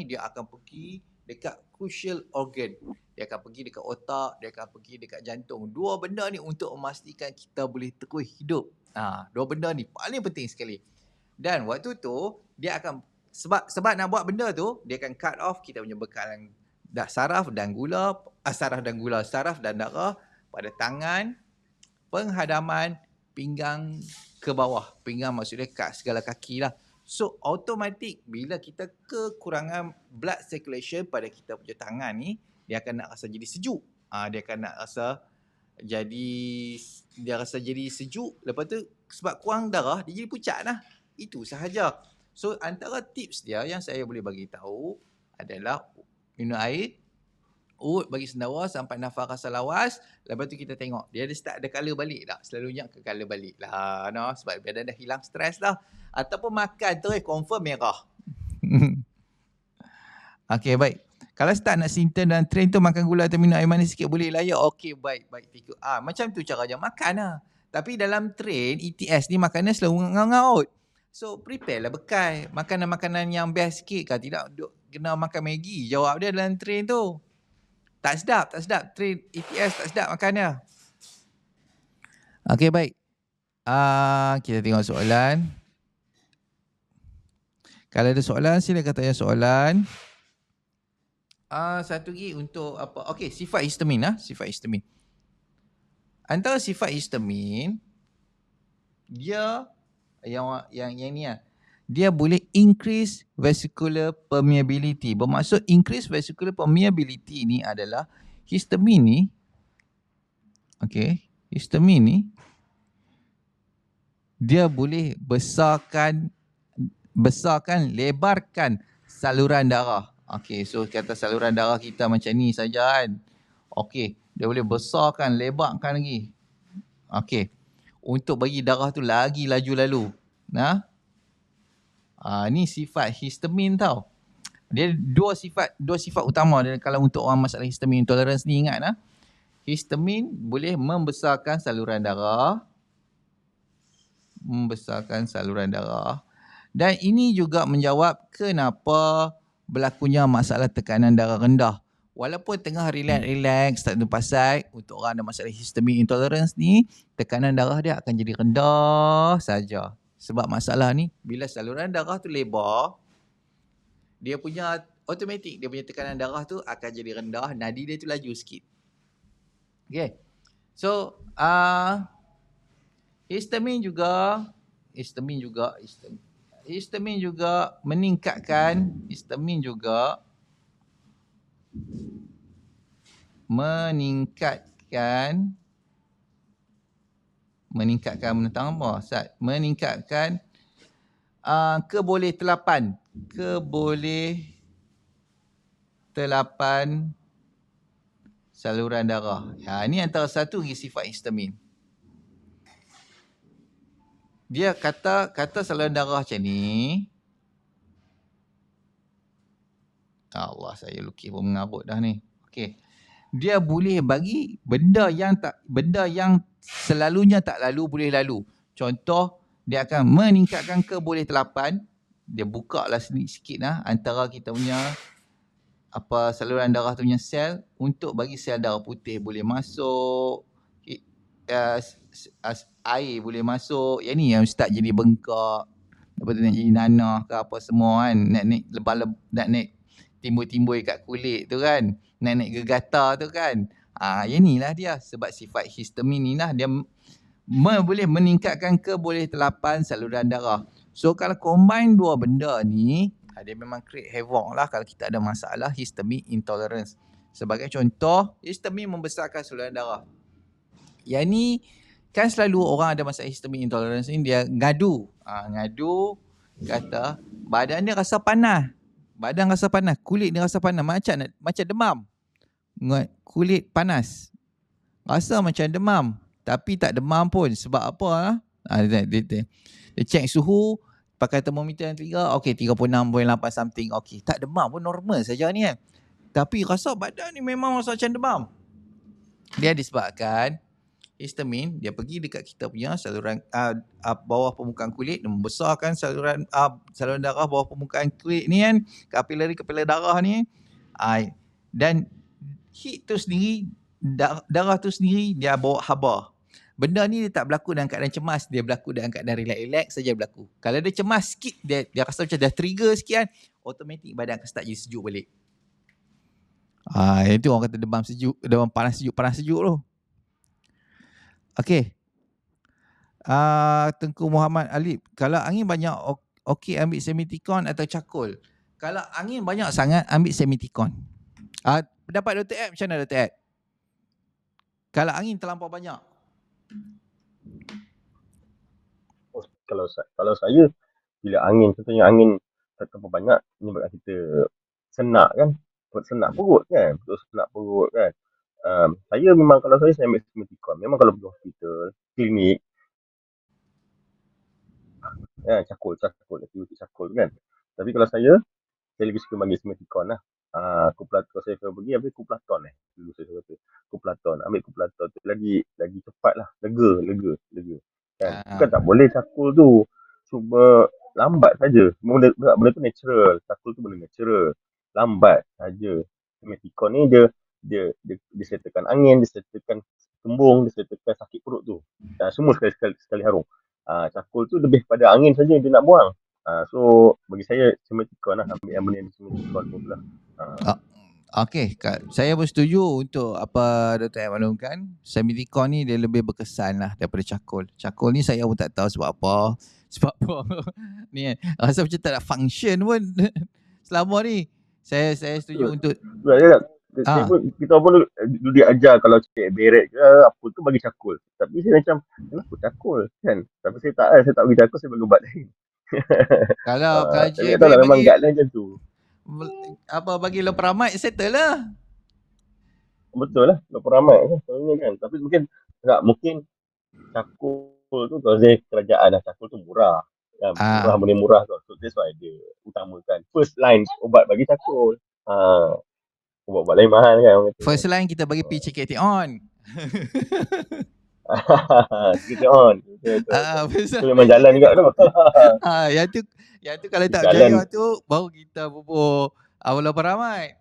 dia akan pergi dekat crucial organ. Dia akan pergi dekat otak, dia akan pergi dekat jantung. Dua benda ni untuk memastikan kita boleh terus hidup. Dua benda ni paling penting sekali. Dan waktu tu dia akan sebab nak buat benda tu, dia akan cut off kita punya bekalan saraf dan darah pada tangan, penghadaman, pinggang ke bawah. Pinggang maksudnya kat segala kaki lah. So automatik bila kita kekurangan blood circulation pada kita punya tangan ni, dia akan nak rasa jadi sejuk. Dia akan nak rasa jadi sejuk. Lepas tu sebab kurang darah, dia jadi pucat lah. Itu sahaja. So antara tips dia yang saya boleh bagi tahu adalah minum air, urut bagi sendawa sampai nafas rasa lawas. Lepas tu kita tengok dia ada start ada colour balik tak? Selalunya ke colour balik lah, no? Sebab badan dah hilang stres lah. Ataupun makan terus confirm merah. Okey, baik. Kalau start nak simptom dan train tu makan gula atau minum air manis sikit boleh lah ya. Okey, baik. Tiga. Macam tu cara je makan lah. Tapi dalam train ETS ni makannya selalu ngaut. So prepare lah bekal. Makanan-makanan yang best sikit kan. Tidak kena makan Maggi. Jawab dia dalam train tu. Tak sedap. Train ETS tak sedap makannya. Okey, baik. Kita tengok soalan. Kalau ada soalan, silakan tanya soalan. Satu lagi untuk apa? Okey, sifat histamin. Sifat histamin. Antara sifat histamin, dia yang ni dia boleh increase vesicular permeability. Bermaksud increase vesicular permeability ni adalah histamin ni. Okey, histamin ni dia boleh lebarkan saluran darah. Okey, so kata saluran darah kita macam ni saja kan. Okey, dia boleh besarkan, lebarkan lagi. Okey, untuk bagi darah tu lagi laju lalu. Ni sifat histamin tau. Dia dua sifat utama dia kalau untuk orang masalah histamin intolerance ni, ingat histamin boleh membesarkan saluran darah. Dan ini juga menjawab kenapa berlakunya masalah tekanan darah rendah. Walaupun tengah relax, tak ada pasal, untuk orang ada masalah histamin intolerance ni, tekanan darah dia akan jadi rendah saja. Sebab masalah ni, bila saluran darah tu lebar, dia punya automatik, dia punya tekanan darah tu akan jadi rendah, nadi dia tu laju sikit. Okay. So, histamin juga meningkatkan keboleh-telapan saluran darah. Ini antara satu lagi sifat histamin. Dia kata saluran darah macam ni, Allah, saya lukis pun mengarut dah ni. Okey. Dia boleh bagi benda yang selalunya tak lalu boleh lalu. Contoh, dia akan meningkatkan keboleh-telapan. Dia buka lah sikit lah antara kita punya saluran darah tu punya sel untuk bagi sel darah putih boleh masuk, air boleh masuk. Yang ni yang start jadi bengkak, lepas tu nak jadi nanah ke apa semua kan, nak naik nak naik timbul-timbul kat kulit tu kan, nak naik gegatar tu kan. Yang ni lah dia, sebab sifat histamin ni lah dia boleh meningkatkan keboleh-telapan saluran darah. So kalau combine dua benda ni, dia memang create havoc lah kalau kita ada masalah histamine intolerance. Sebagai contoh, histamin membesarkan saluran darah. Yang ni kan selalu orang ada masalah histamine intolerance ni, dia ngadu. Ngadu kata badan dia rasa panas. Badan rasa panas, kulit dia rasa panas, macam demam. Kulit panas. Rasa macam demam, tapi tak demam pun. Sebab apa? Dia check suhu, pakai termometer yang 3, okey 36.8 something, okey. Tak demam pun, normal saja ni kan. Tapi rasa badan ni memang rasa macam demam. Dia disebabkan histamin, dia pergi dekat kita punya saluran bawah permukaan kulit, dia membesarkan saluran darah bawah permukaan kulit ni kan, kapilari darah ni. Dan heat tu sendiri, darah tu sendiri dia bawa haba. Benda ni dia tak berlaku dalam keadaan cemas, dia berlaku dalam keadaan relax saja berlaku. Kalau dia cemas sikit, dia rasa macam dah trigger sikit kan, automatik badan akan start jadi sejuk balik. Itu orang kata demam sejuk, demam panas sejuk tu. Okey. Tengku Muhammad Alip, kalau angin banyak okey ambil Semiticon atau Charcoal? Kalau angin banyak sangat ambil Semiticon. Pendapat Dr. Ed macam mana Dr. Ed? Kalau angin terlampau banyak. Kalau saya, bila angin, contohnya angin terlampau banyak, ini buat kita senak kan, senak perut kan, saya memang, kalau saya ambil Semiticon. Memang kalau pergi hospital, klinik, Charcoal kan. Tapi kalau saya lebih suka bagi Semiticon lah. Kuplaton, saya pergi ambil Kuplaton dulu saya kata. Kuplaton, ambil Kuplaton tu lagi cepat lah, lega kan. Bukan tak boleh Charcoal tu, cuma lambat saja. Benda tu natural, Charcoal tu benda natural, lambat saja. Semiticon ni dia settlekan angin, dia settlekan kembung, dia settlekan sakit perut tu. Semua sekali harum. Charcoal tu lebih pada angin saja dia nak buang. So bagi saya Semiticon lah, ambil yang benda yang Semiticon tu lah. Okey, saya bersetuju untuk apa Dr. Ed maklumkan. Semiticon ni dia lebih berkesan lah daripada Charcoal. Charcoal ni saya pun tak tahu sebab apa. Ni rasa macam tak ada function pun selama ni. Saya setuju untuk kita pun dulu diajar kalau cek beret ke apa tu bagi Charcoal. Tapi saya macam kenapa Charcoal kan? Tapi saya tak bagi Charcoal, saya bagi ubat lain. Kalau saya tahu lah memang guideline macam tu. Bagi loperamide settle lah. Betul lah, loperamide kan. Tapi mungkin Charcoal tu kalau saya kerajaan lah, Charcoal tu murah. Murah tu. So that's why dia utamakan first line ubat bagi Charcoal. Ubat lain mahal kan. First line kita bagi PCKT on. PCKT on. Itu memang jalan juga tu. Yang tu kalau tak berjaya tu baru kita bubur loperamide.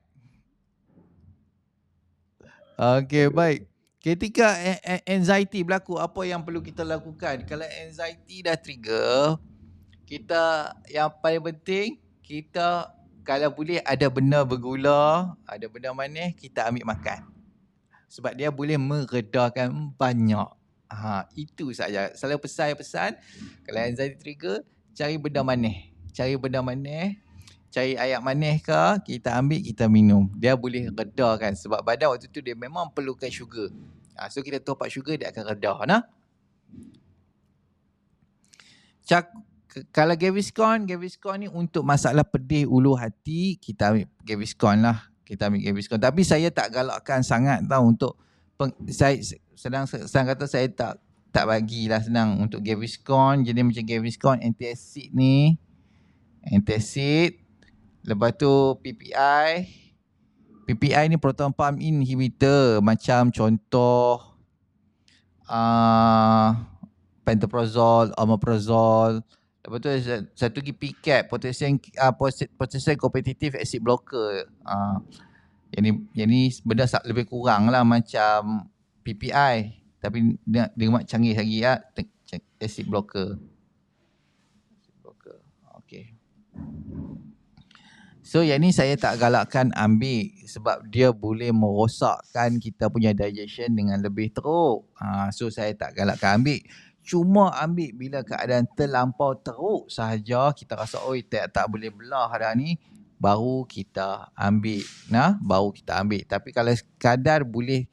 Okey, baik. Ketika anxiety berlaku, apa yang perlu kita lakukan? Kalau anxiety dah trigger, kita yang paling penting, kita kalau boleh ada benda bergula, ada benda manis, kita ambil makan. Sebab dia boleh meredakan banyak. Itu saja. Selalu pesan, kalau anxiety trigger, cari benda manis. Cari air manis ke, kita ambil, kita minum. Dia boleh redakan. Sebab badan waktu tu dia memang perlukan sugar. So kita top up sugar, dia akan reda. Kalau Gaviscon ni untuk masalah pedih ulu hati, kita ambil Gaviscon lah. Tapi saya tak galakkan sangat tau untuk saya senang kata saya tak bagilah senang untuk Gaviscon. Jadi macam Gaviscon antacid ni, antacid Lepas tu PPI ni proton pump inhibitor, macam contoh pantoprazole, omeprazole. Lepas tu satu lagi PCAB, potassium competitive acid blocker. Yang ni benda lebih kurang lah macam PPI, tapi dia canggih lagi ya, acid blocker. Okay. So yang ni saya tak galakkan ambil sebab dia boleh merosakkan kita punya digestion dengan lebih teruk. So saya tak galakkan ambil. Cuma ambil bila keadaan terlampau teruk sahaja, kita rasa oi tak boleh belah dah ni, baru kita ambil. Baru kita ambil. Tapi kalau sekadar boleh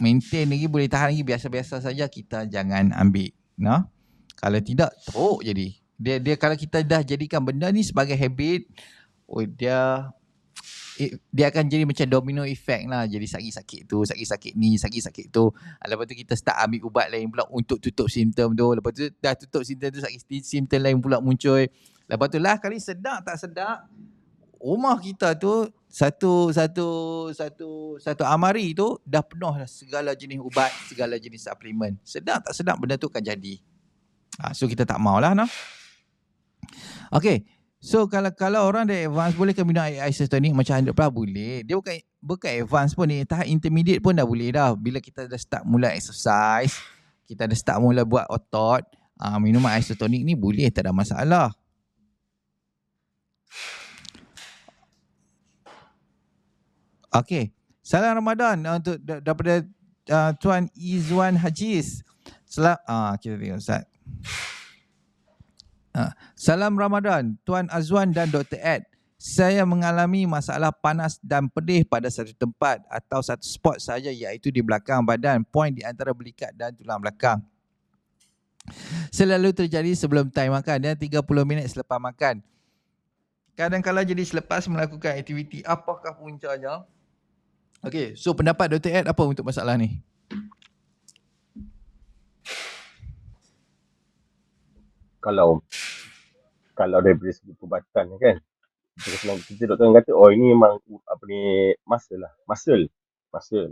maintain lagi, boleh tahan lagi biasa-biasa saja, kita jangan ambil. Kalau tidak, teruk jadi. Dia kalau kita dah jadikan benda ni sebagai habit, dia akan jadi macam domino effect lah. Jadi sakit tu, sakit ni, sakit tu. Lepas tu kita start ambil ubat lain pula untuk tutup simptom tu. Lepas tu dah tutup simptom tu, simptom lain pula muncul. Lepas tu lah kali sedap tak sedap, rumah kita tu satu amari tu dah penuh segala jenis ubat, segala jenis suplemen. Sedap tak sedap, benda tu akan jadi. So kita tak maulah. Okay. So kalau orang dah advance, boleh ke minum air isotonic macam 100% boleh. Dia bukan advance pun ni, tahap intermediate pun dah boleh dah. Bila kita dah start mula exercise, kita dah start mula buat otot, minum air isotonic ni boleh, tak ada masalah. Okay. Salam Ramadan untuk daripada Tuan Izwan Hajiz. Kita tengok Ustaz. Salam Ramadan, Tuan Azwan dan Dr. Ed. Saya mengalami masalah panas dan pedih pada satu tempat atau satu spot saja, iaitu di belakang badan, poin di antara belikat dan tulang belakang. Selalu terjadi sebelum time makan dan 30 minit selepas makan. Kadang-kadang jadi selepas melakukan aktiviti. Apakah puncanya? Okey, so pendapat Dr. Ed apa untuk masalah ni? Kalau dari segi perubatan kan, kita doktor kata ini memang muscle.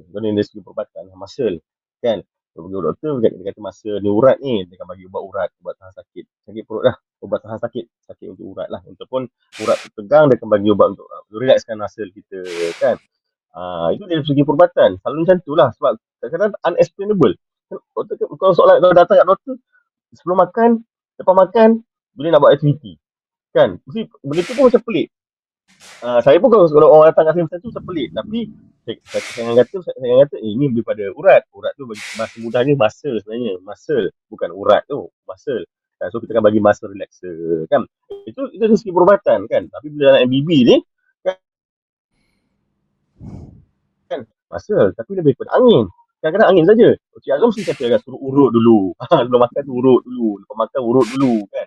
Jadi dari segi perubatan muscle kan, doktor dia kata muscle ni urat ni, dia akan bagi ubat tahan sakit perut lah, ubat tahan sakit untuk urat lah. Ataupun urat tegang, dia akan bagi ubat untuk relaxkan muscle kita kan. Itu dari segi perubatan selalu macam tu lah, sebab kadang-kadang unexplainable. Kalau soalan, kalau datang kat doktor sebelum makan, lepas makan, bila nak buat aktiviti kan, mesti benda tu pun macam pelik. Saya pun kalau orang datang kat saya macam tu macam pelik, tapi saya kata ini daripada urat tu bagi bahasa mudahnya muscle, sebenarnya muscle bukan urat tu, muscle. So kita akan bagi muscle relaxer kan, itu dari segi perubatan kan. Tapi bila dalam MBB ni kan muscle, tapi lebih pada angin. Kadang-kadang angin saja. Cik Azam mesti kata suruh urut dulu. Sebelum makan tu urut dulu, lepas makan urut dulu kan.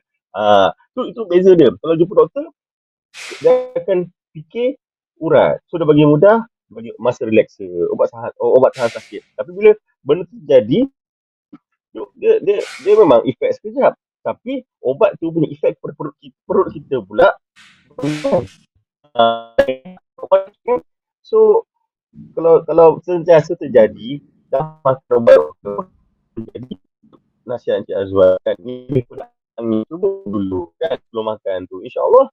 Itu beza dia. Kalau jumpa doktor, dia akan fikir urat. So dia bagi mudah, bagi muscle relaxer, obat tahan sakit. Tapi bila benda tu jadi, dia memang efek sekejap. Tapi obat tu punya efek pada perut kita pula. So kalau sentiasa terjadi, dah makan obat jadi nasihat Encik Azwan kan, ni pula angin cuba dulu kan sebelum makan tu, InsyaAllah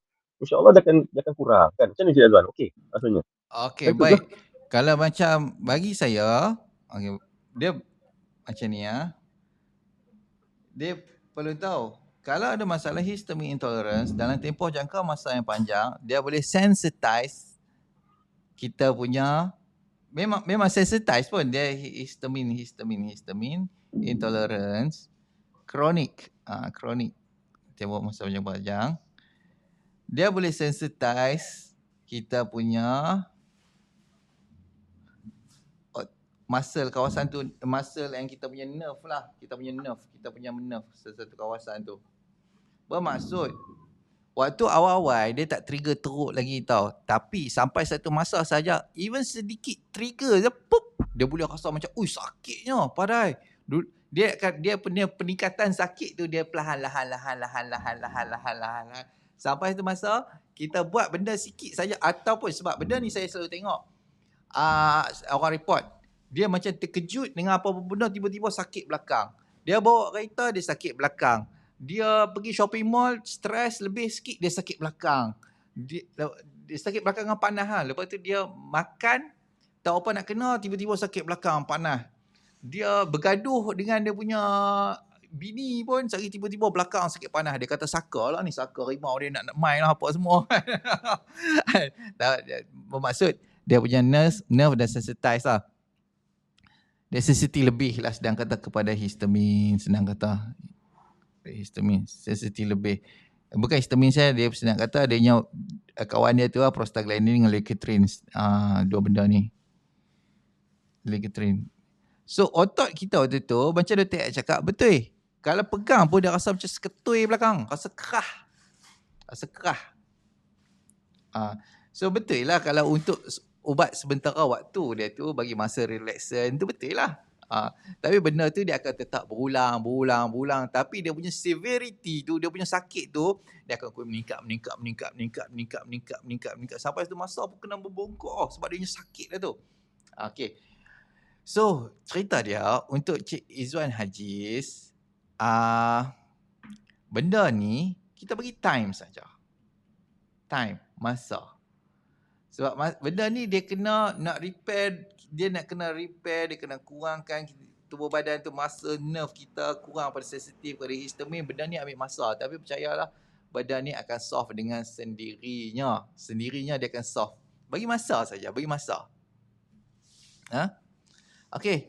dia akan kurang kan. Macam ni Encik Azwan, okey rasanya? Okey, baik. Kalau macam bagi saya, dia macam ni dia perlu tahu, kalau ada masalah histamine intolerance, dalam tempoh jangka masa yang panjang, dia boleh sensitize kita punya, memang sensitize pun dia histamine intolerance kronik. Tempoh masa panjang, dia boleh sensitize kita punya muscle, kawasan tu, muscle yang kita punya nerve lah, kita punya nerve sesuatu kawasan tu. Bermaksud waktu awal-awal dia tak trigger teruk lagi tau, tapi sampai satu masa saja, even sedikit trigger je, dia boleh rasa macam sakitnya, padahal dia punya peningkatan sakit tu dia perlahan-lahan Sampai satu masa kita buat benda sikit saja, ataupun sebab benda ni saya selalu tengok orang report, dia macam terkejut dengan apa-apa benda, tiba-tiba sakit belakang. Dia bawa kereta, dia sakit belakang. Dia pergi shopping mall, stres lebih sikit, dia sakit belakang. Dia sakit belakang dengan panas lah. Lepas tu dia makan, tak apa nak kena, tiba-tiba sakit belakang, panas. Dia bergaduh dengan dia punya bini pun, sekali tiba-tiba belakang sakit panas. Dia kata saka lah ni, saka rimau dia nak main lah apa semua. Bermaksud dia punya nerve dah sensitize lah. Dia sensitif lebih lah sedang kata kepada histamin, senang kata. Histamin, sensitif lebih. Bukan histamin saya, dia senang kata dia punya kawan dia tu lah, prostaglandin dengan leukotriene. Dua benda ni. Leukotriene. So otot kita waktu tu, macam Dr. cakap, betul. Kalau pegang pun dia rasa macam seketui belakang. Rasa kerah. So betul lah kalau untuk ubat sementara waktu dia tu bagi masa relaxan tu betul lah. Tapi benda tu dia akan tetap berulang. Tapi dia punya severity tu, dia punya sakit tu, dia akan meningkat. Sampai satu masa pun kena berbongkok sebab dia punya sakit dah tu. Okay. So, cerita dia untuk Cik Izzuan Hajiz, benda ni kita bagi time saja. Time, masa. Sebab benda ni dia kena nak repair, dia kena kurangkan tubuh badan tu, masa nerve kita kurang pada sensitif pada histamin. Benda ni ambil masa, tapi percayalah benda ni akan solve dengan sendirinya. Sendirinya dia akan solve. Bagi masa saja, bagi masa. Okey.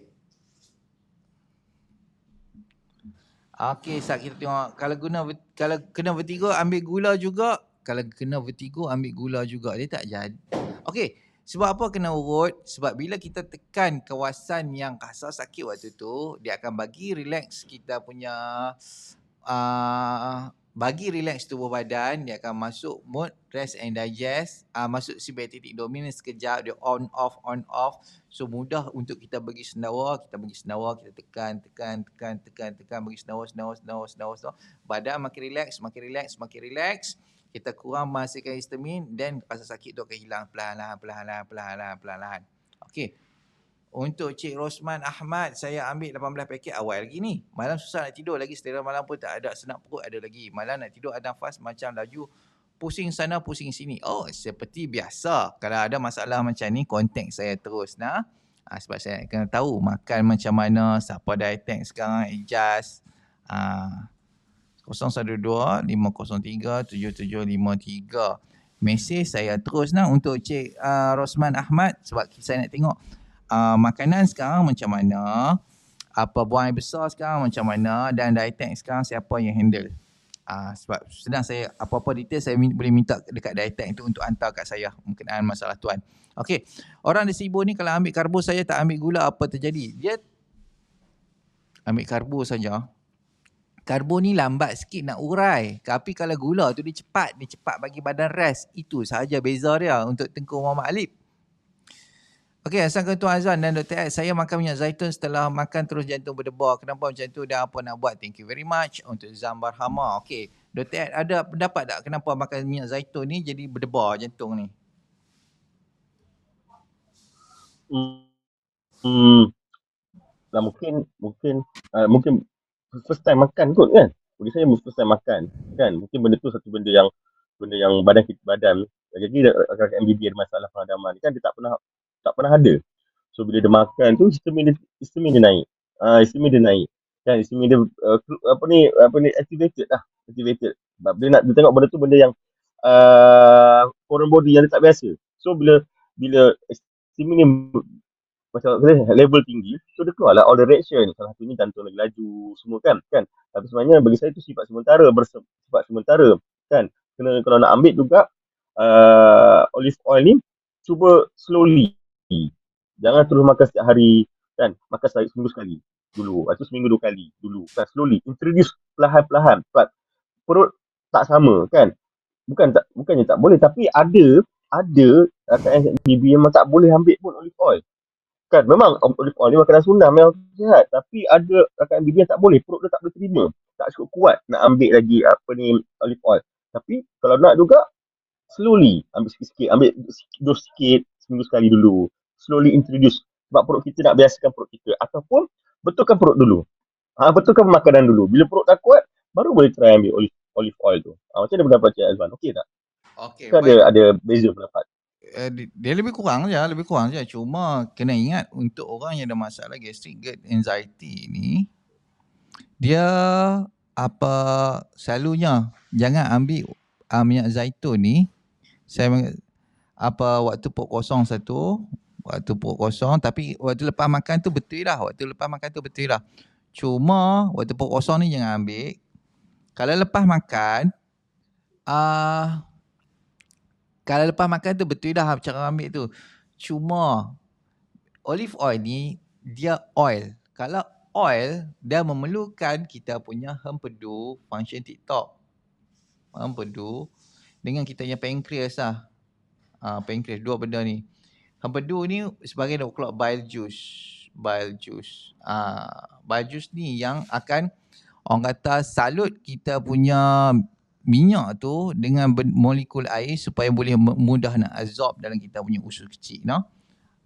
Okey, saat kita tengok kalau kena vertigo ambil gula juga. Kalau kena vertigo ambil gula juga. Dia tak jadi. Okey, sebab apa kena urut? Sebab bila kita tekan kawasan yang rasa sakit waktu tu, dia akan bagi relax kita punya bagi relax tubuh badan, dia akan masuk mode rest and digest, masuk sympathetic dominant sekejap, dia on off. So mudah untuk kita bagi sendawa, kita tekan, bagi sendawa. Badan makin relax, kita kurang menghasilkan histamin, dan rasa sakit tu akan hilang perlahan-lahan. Okey. Untuk Cik Rosman Ahmad, saya ambil 18 paket awal lagi ni. Malam susah nak tidur lagi, setera malam pun tak ada, senak perut ada lagi. Malam nak tidur ada nafas macam laju, pusing sana, pusing sini. Oh, seperti biasa. Kalau ada masalah macam ni, kontak saya terus. Sebab saya kena tahu makan macam mana, siapa dah attack sekarang, adjust. 012-503-7753. Mesej saya terus untuk Cik Rosman Ahmad, sebab saya nak tengok makanan sekarang macam mana, apa buang air besar sekarang macam mana, dan dietec sekarang siapa yang handle. Sebab sedang saya apa-apa detail saya boleh minta dekat dietec itu untuk hantar kat saya berkenaan masalah tuan. Okey, orang di Sibu ni kalau ambil karbo saya tak ambil gula, apa terjadi? Dia ambil karbo saja. Karbo ni lambat sikit nak urai, tapi kalau gula tu dia cepat bagi badan rest. Itu sahaja beza dia untuk Tengku Muhammad Alip. Okey, Assalamualaikum Tuan Azwan dan Dr. Ed. Saya makan minyak zaitun setelah makan terus jantung berdebar. Kenapa macam tu dan apa nak buat? Thank you very much untuk Zambar Hama. Okey, Dr. Ed ada pendapat tak kenapa makan minyak zaitun ni jadi berdebar jantung ni? Mungkin first time makan kot kan. Bagi saya first time makan kan. Mungkin benda tu satu benda yang badan jadi agak MBB ada masalah penghadaman kan, dia tak pernah ada. So bila dia makan tu histamin dia naik. Histamin dia naik. Kan histamin dia activated. Sebab dia nak dia tengok benda tu benda yang foreign body yang dia tak biasa. So bila histamin ni macam level tinggi, so dia keluarlah all the reaction. Salah satunya jantung lagi laju semua kan. Tapi sebenarnya bagi saya itu sifat sementara, kan. Kalau nak ambil juga olive oil ni, cuba slowly. Jangan terus makan setiap hari kan. Makan seminggu sekali dulu, atau seminggu 2 kali dulu. Kan slowly introduce perlahan-lahan. Sebab perut tak sama kan. Bukannya tak boleh, tapi ada rakan bibi yang tak boleh ambil pun olive oil. Kan memang olive oil ni makanan sunnah memang sihat, tapi ada rakan bibi yang tak boleh, perut dia tak boleh terima, tak cukup kuat nak ambil lagi olive oil. Tapi kalau nak juga, slowly. Ambil sikit-sikit. Ambil dos sikit, seminggu sekali dulu. Slowly introduce. Sebab perut kita nak biasakan perut kita. Ataupun, betulkan perut dulu. Betulkan makanan dulu. Bila perut dah kuat, baru boleh try ambil olive oil tu. Macam mana pendapat Cik Azwan? Okey tak? Okey, Ke baik. ada beza pendapat? Dia lebih kurang je. Cuma kena ingat untuk orang yang ada masalah gastric gut anxiety ni, dia selalunya jangan ambil minyak zaitun ni. Waktu perut kosong tapi waktu lepas makan tu betul dah. Cuma waktu perut kosong ni jangan ambil. Kalau lepas makan tu betul dah cara ambil tu. Cuma olive oil ni dia oil. Kalau oil, dia memerlukan kita punya hempedu function tip-top. Hempedu dengan kita punya pankreas lah. Pankreas, dua benda ni. Hempedu ni sebagai nak keluar bile juice. Bile juice ni yang akan orang kata salut kita punya minyak tu dengan molekul air supaya boleh mudah nak absorb dalam kita punya usus kecil.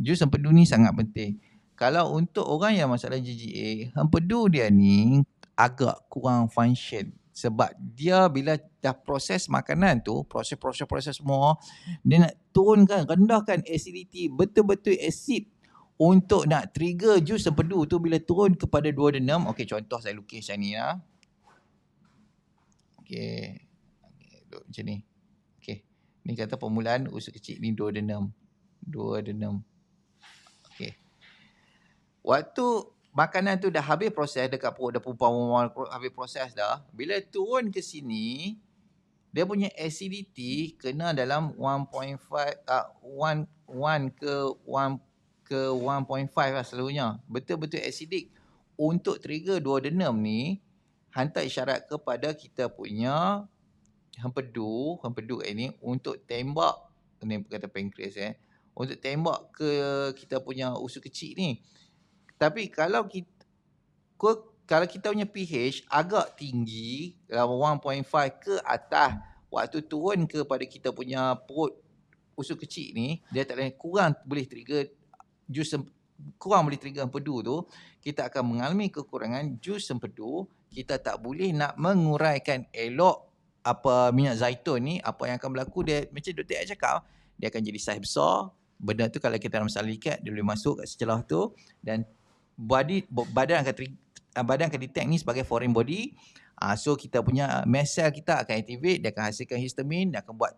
Jus hempedu ni sangat penting. Kalau untuk orang yang masalah GGA, hempedu dia ni agak kurang function. Sebab dia bila dah proses makanan tu, proses semua, dia nak turunkan, rendahkan acidity, betul-betul asid untuk nak trigger jus hempedu tu bila turun kepada 2/6. Okey, contoh saya lukis macam ni lah. Okey, duduk macam ni. Okey, ni kata permulaan usus kecil ni 2/6. Okey. Waktu makanan tu dah habis proses dekat perut, dah habis proses dah. Bila turun ke sini, dia punya acidity kena dalam 1 ke 1.5 lah selalunya. Betul-betul acidic. Untuk trigger 2/6 ni, hantar isyarat kepada kita punya hempedu ini untuk tembak, ni kata pankreas untuk tembak ke kita punya usus kecil ni. Tapi kalau kita punya pH agak tinggi, dalam 1.5 ke atas, waktu turun kepada kita punya perut usus kecil ni, dia tak boleh boleh trigger hempedu tu, kita akan mengalami kekurangan jus hempedu. Kita tak boleh nak menguraikan elok minyak zaitun ni. Apa yang akan berlaku, dia macam Dr. Ed cakap, dia akan jadi saiz besar. Benda tu kalau kita dalam salah likat, dia boleh masuk kat secelah tu dan badan akan detect ni sebagai foreign body. So kita punya mast cell kita akan activate, dia akan hasilkan histamin, dia akan buat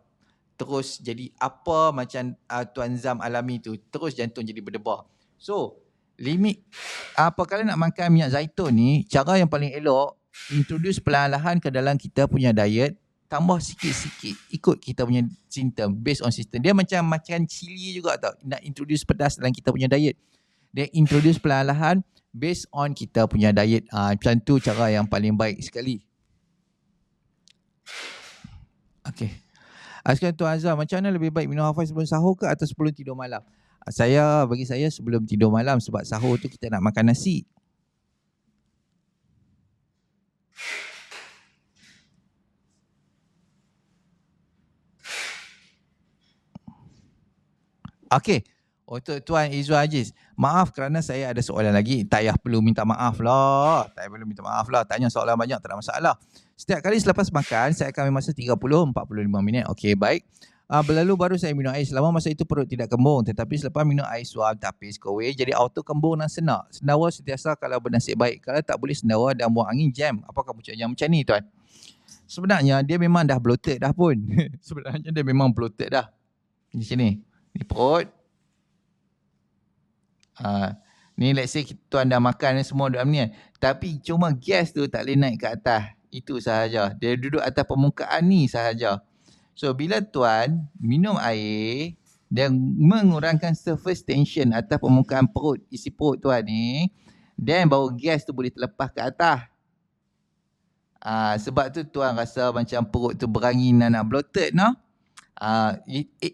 terus jadi apa macam Tuan Zam alami tu, terus jantung jadi berdebar. So limit kalau nak makan minyak zaitun ni, cara yang paling elok, introduce perlahan-lahan ke dalam kita punya diet. Tambah sikit-sikit ikut kita punya simptom, based on system. Dia macam makan cili juga tau. Nak introduce pedas dalam kita punya diet, dia introduce perlahan-lahan based on kita punya diet. Macam tu cara yang paling baik sekali. Okay. Sekarang Tuan Azhar, macam mana lebih baik minum Hafaz sebelum sahur ke atau sebelum tidur malam? Bagi saya sebelum tidur malam, sebab sahur tu kita nak makan nasi. Okey. Untuk Tuan Izzuan Aziz, maaf kerana saya ada soalan lagi. Tak payah perlu minta maaf lah. Tanya soalan banyak, tak ada masalah. Setiap kali selepas makan, saya akan ambil masa 30-45 minit. Okey, baik. Berlalu baru saya minum air. Selama masa itu perut tidak kembung. Tetapi selepas minum air suam, tapis, kowe, jadi auto kembung dan senak. Sendawa sentiasa kalau bernasib baik. Kalau tak boleh sendawa dan buang angin, jam. Apakah punca yang macam ni, Tuan? Sebenarnya dia memang dah bloated dah pun. Di sini. Ni perut. Ni let's say Tuan dah makan semua dalam ni kan. Tapi cuma gas tu tak boleh naik ke atas. Itu sahaja. Dia duduk atas permukaan ni sahaja. So bila Tuan minum air, dia mengurangkan surface tension atas permukaan perut, isi perut Tuan ni. Then baru gas tu boleh terlepas ke atas. Sebab tu Tuan rasa macam perut tu beranginan, bloated, no?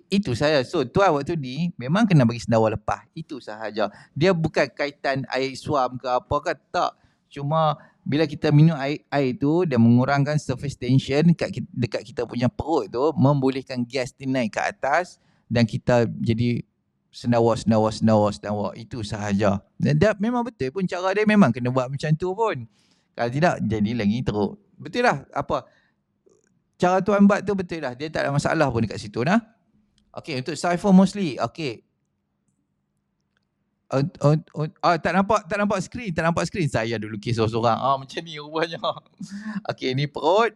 Itu sahaja. So Tuan waktu ni memang kena bagi sendawa lepas. Itu sahaja. Dia bukan kaitan air suam ke apa ke, tak. Cuma bila kita minum air tu, dia mengurangkan surface tension dekat kita punya perut tu, membolehkan gas tu naik ke atas dan kita jadi sendawa. Itu sahaja. Dan dia memang betul pun, cara dia memang kena buat macam tu pun. Kalau tidak, jadi lagi teruk. Betul lah. Apa? Cara tuan buat tu betul lah. Dia tak ada masalah pun dekat situ nah. Okey, untuk Saiful Musli. Okey. Tak nampak skrin. Saya dulu lukis seorang-seorang. Macam ni rupanya. Okey, ni perut.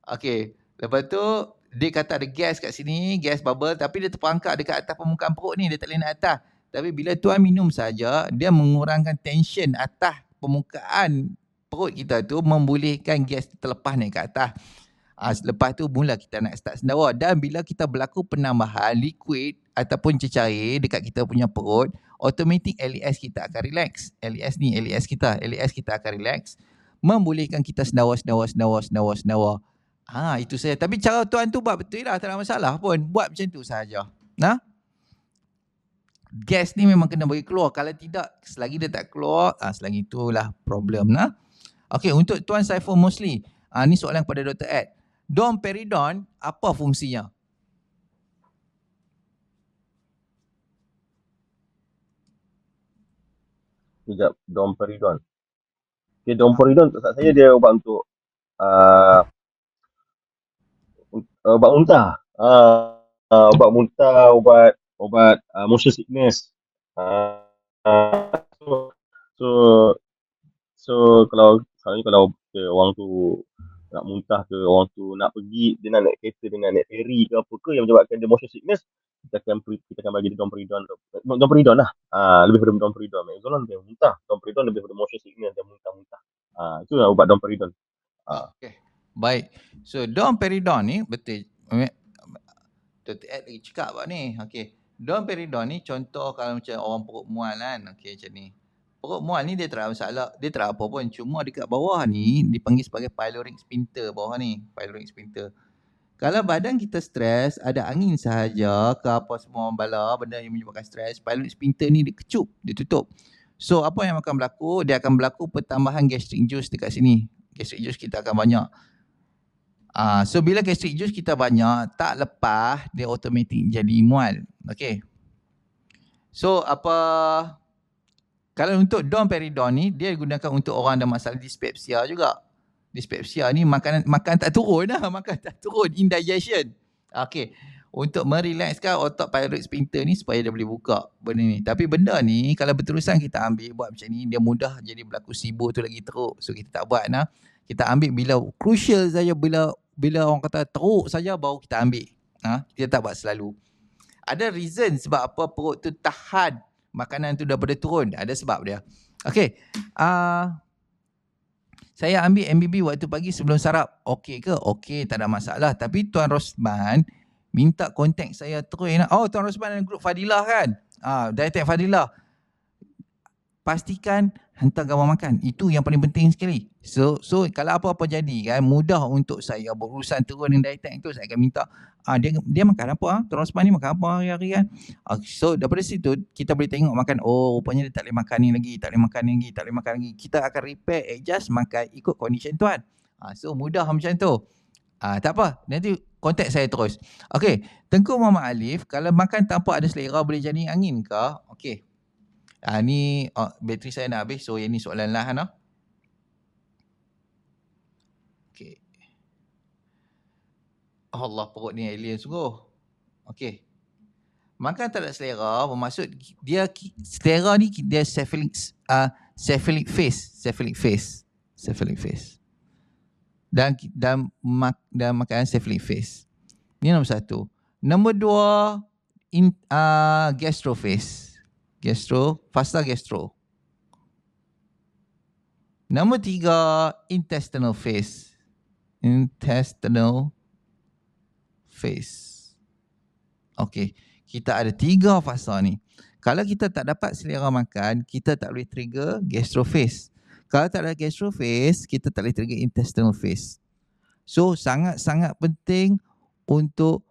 Okey. Lepas tu dia kata ada gas kat sini, gas bubble, tapi dia terperangkap dekat atas permukaan perut ni, dia tak boleh naik atas. Tapi bila tuan minum saja, dia mengurangkan tension atas permukaan perut kita tu, membolehkan gas terlepas naik ke atas. Lepas tu mula kita nak start sendawa. Dan bila kita berlaku penambahan liquid ataupun cecair dekat kita punya perut, automatik LES kita akan relax. LES kita akan relax, membolehkan kita sendawa. Itu saja. Tapi cara tuan tu buat betul lah, tak ada masalah pun. Buat macam tu sahaja. Nah? Gas ni memang kena bagi keluar. Kalau tidak, selagi dia tak keluar, selagi itulah problem. Nah? Okey, untuk Tuan Saiful Musli, ni soalan kepada Dr. Ed. Domperidone, apa fungsinya? Sekejap, domperidone. Okay, domperidone tak saya dia ubat untuk ubat muntah. Ubat muntah, ubat motion sickness. So kalau orang tu nak muntah ke, orang tu nak pergi, dia nak naik kereta, dia nak naik ferry ke apa ke yang menyebabkan dia motion sickness, kita akan bagi dia domperidone lah. Lebih daripada domperidone. Mexolon dia muntah. Domperidone lebih daripada motion sickness, dia muntah-muntah. Itu lah ubat domperidone. Okay. Baik. So domperidone ni betul. Dr. Ed lagi cakap apa ni? Okey. Domperidone ni contoh kalau macam orang perut mual kan. Okey, macam ni. Perut mual ni dia tak ada masalah. Dia tak ada apa pun. Cuma dekat bawah ni dipanggil sebagai pyloric sphincter bawah ni. Pyloric sphincter. Kalau badan kita stres, ada angin sahaja ke apa semua bala, benda yang menyebabkan stres, pyloric sphincter ni dia kecup, dia tutup. So apa yang akan berlaku? Dia akan berlaku pertambahan gastric juice dekat sini. Gastric juice kita akan banyak. So bila gastric juice kita banyak, tak lepas, dia automatik jadi mual. Okay. So kalau untuk domperidone ni, dia digunakan untuk orang ada masalah dyspepsia juga. Dyspepsia ni makan tak turun lah. Makan tak turun, indigestion. Okay. Untuk merelakskan otot pyloric sphincter ni supaya dia boleh buka benda ni. Tapi benda ni kalau berterusan kita ambil buat macam ni, dia mudah jadi berlaku SIBO tu lagi teruk. So kita tak buat nah. Kita ambil bila crucial saja, bila orang kata teruk saja baru kita ambil. Kita tak buat selalu. Ada reason sebab apa perut tu tahan makanan tu daripada turun. Ada sebab dia. Okay. Saya ambil MBB waktu pagi sebelum sarap. Okey ke? Okey, tak ada masalah. Tapi Tuan Rosman minta kontak saya terus. Tuan Rosman dalam grup Fadilah kan? Dietitian Fadilah. Pastikan hantar gambar makan. Itu yang paling penting sekali. So kalau apa-apa jadi kan, mudah untuk saya berurusan turun dengan dietitian itu, saya akan minta dia makan apa? Tuan Rosman ni makan apa hari-hari kan? So daripada situ kita boleh tengok makan, rupanya dia tak boleh makan ni lagi, tak boleh makan lagi. Kita akan repair, adjust makan ikut condition tuan. So mudah macam tu. Tak apa, nanti kontak saya terus. Okey, Tengku Muhammad Alif, kalau makan tanpa ada selera boleh jadi angin ke? Okey. Ni bateri saya nak habis, so yang ni soalan lah. Okay. Allah, perut ni alien sungguh. Okay. Makan tak ada selera, bermaksud dia selera ni dia cephalic face. Dan makanan cephalic face. Ni nombor satu. Nombor dua, gastroface. Fasta gastro. Nombor tiga, intestinal face. Okey, kita ada 3 fasa ni. Kalau kita tak dapat selera makan, kita tak boleh trigger gastroface. Kalau tak ada gastroface, kita tak boleh trigger intestinal face. So sangat-sangat penting untuk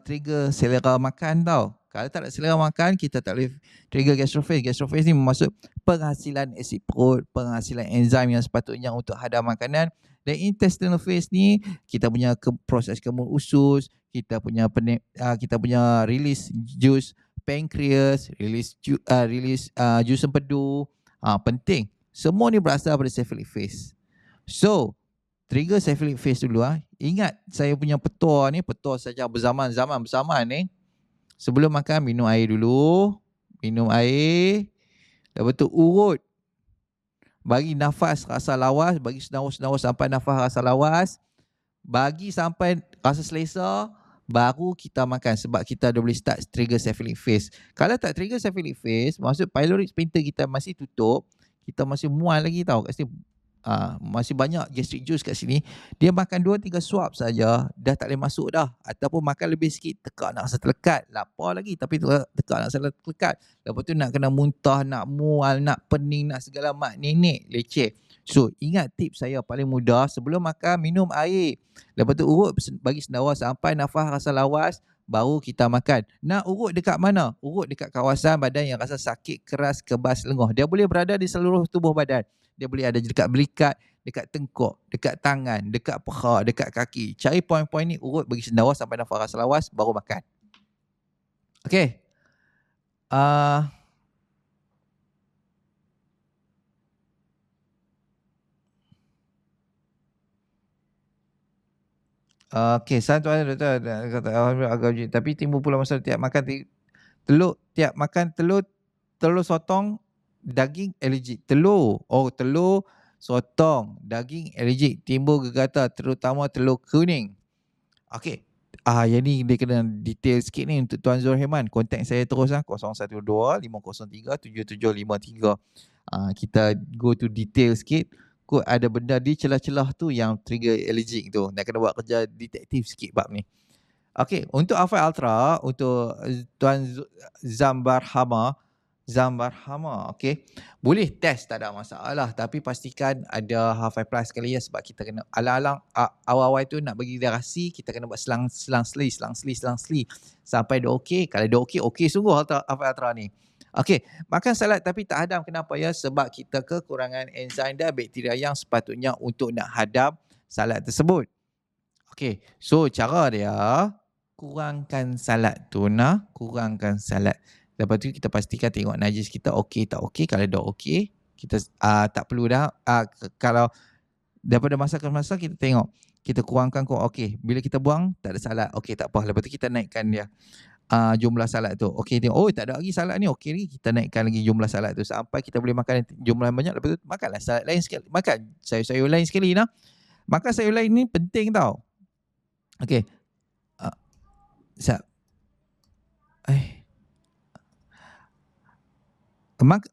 trigger selera makan tau. Kalau tak ada selera makan, kita tak boleh trigger gastrophage. Gastrophage ni maksud penghasilan asid perut, penghasilan enzim yang sepatutnya untuk hadam makanan. Dan intestinal phase ni kita punya proses kemul usus, kita punya release jus pankreas, release jus empedu. Penting. Semua ni berasal daripada cephalic phase. So, trigger cephalic phase dulu. Ingat saya punya petua saja bersamaan ni. Sebelum makan, minum air dulu. Minum air. Lepas tu urut. Bagi nafas rasa lawas. Bagi senawa-senawa sampai nafas rasa lawas. Bagi sampai rasa selesa. Baru kita makan. Sebab kita dah boleh start trigger cephalic phase. Kalau tak trigger cephalic phase, maksud pyloric sphincter kita masih tutup. Kita masih mual lagi tau. Kat sini masih banyak gastric juice kat sini. Dia makan 2-3 suap saja dah tak boleh masuk dah. Ataupun makan lebih sikit, tekak nak rasa terlekat. Lapar lagi tapi tekak nak rasa terlekat. Lepas tu nak kena muntah, nak mual, nak pening, nak segala mak nenek, leceh. So ingat tips saya paling mudah, sebelum makan minum air. Lepas tu urut bagi sendawa sampai nafas rasa lawas. Baru kita makan. Nak urut dekat mana? Urut dekat kawasan badan yang rasa sakit, keras, kebas, lenguh. Dia boleh berada di seluruh tubuh badan. Dia boleh ada dekat belikat, dekat tengkuk, dekat tangan, dekat paha, dekat kaki. Cari poin-poin ni, urut bagi sendawa sampai nafas rasa lawas, baru makan. Okay. Okay, satu ada doktor kata alhamdulillah agak uji, tapi timbul pula masalah tiap makan telur sotong daging alergik. Telur sotong daging alergik, timbul gegatan terutama telur kuning. Okey. Yang ni dia kena detail sikit ni untuk Tuan Zulhiman. Kontak saya terus 012-503-7753. Kita go to detail sikit. Kot ada benda di celah-celah tu yang trigger allergic tu. Nak kena buat kerja detektif sikit bab ni. Okey, untuk Alpha Ultra, untuk Tuan Zambarhama, okey. Boleh test, tak ada masalah, tapi pastikan ada half plus sekali ya, sebab kita kena alang-alang awal-awal tu nak bagi dia rasi, kita kena buat selang-seli sampai dia okey. Kalau dia okey sungguh Alpha Ultra ni. Okey, makan salad tapi tak hadam, kenapa ya? Sebab kita kekurangan enzim dan bakteria yang sepatutnya untuk nak hadam salad tersebut. Okey, so cara dia, kurangkan salad tu kurangkan salad. Lepas tu kita pastikan tengok najis kita okey tak okey. Kalau dah okey, kita tak perlu dah. Kalau daripada masa ke masa kita tengok, kita kurangkan okey. Bila kita buang tak ada salad, okey tak apa. Lepas tu kita naikkan dia jumlah salad tu. Okey, tengok tak ada lagi salad ni, okey lagi, kita naikkan lagi jumlah salad tu sampai kita boleh makan jumlah banyak. Lepas tu makanlah salad lain sekali, makan sayur-sayur lain sekali Makan sayur lain ni penting tau. Okey.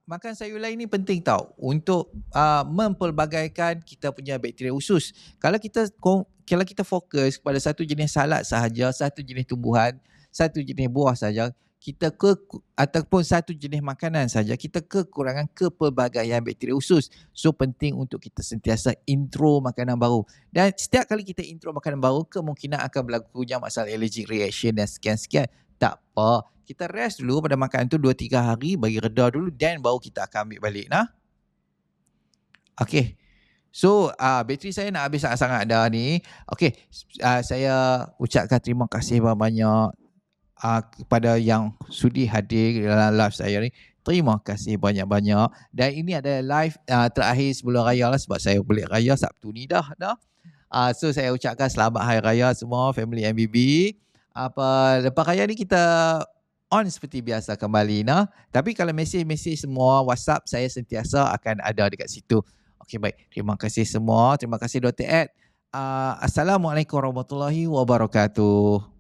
Makan sayur lain ni penting tau untuk mempelbagaikan kita punya bakteria usus. Kalau kita fokus kepada satu jenis salad sahaja, satu jenis tumbuhan, satu jenis buah saja, ataupun satu jenis makanan saja, kita kekurangan kepelbagaian bakteria usus. So penting untuk kita sentiasa intro makanan baru. Dan setiap kali kita intro makanan baru, kemungkinan akan berlakunya masalah allergic reaction dan sekian-sekian. Tak apa, kita rest dulu pada makanan tu 2-3 hari, bagi reda dulu, dan baru kita akan ambil balik Okay. So, bateri saya nak habis sangat-sangat dah ni. Okay, saya ucapkan terima kasih banyak kepada yang sudi hadir dalam live saya ni. Terima kasih banyak-banyak. Dan ini adalah live terakhir sebelum raya lah, sebab saya balik raya Sabtu ni dah. So saya ucapkan selamat Hari Raya semua family MBB. Lepas raya ni kita on seperti biasa kembali Tapi kalau mesej-mesej semua WhatsApp, saya sentiasa akan ada dekat situ. Okey, baik. Terima kasih semua. Terima kasih Dr. Ed. Assalamualaikum warahmatullahi wabarakatuh.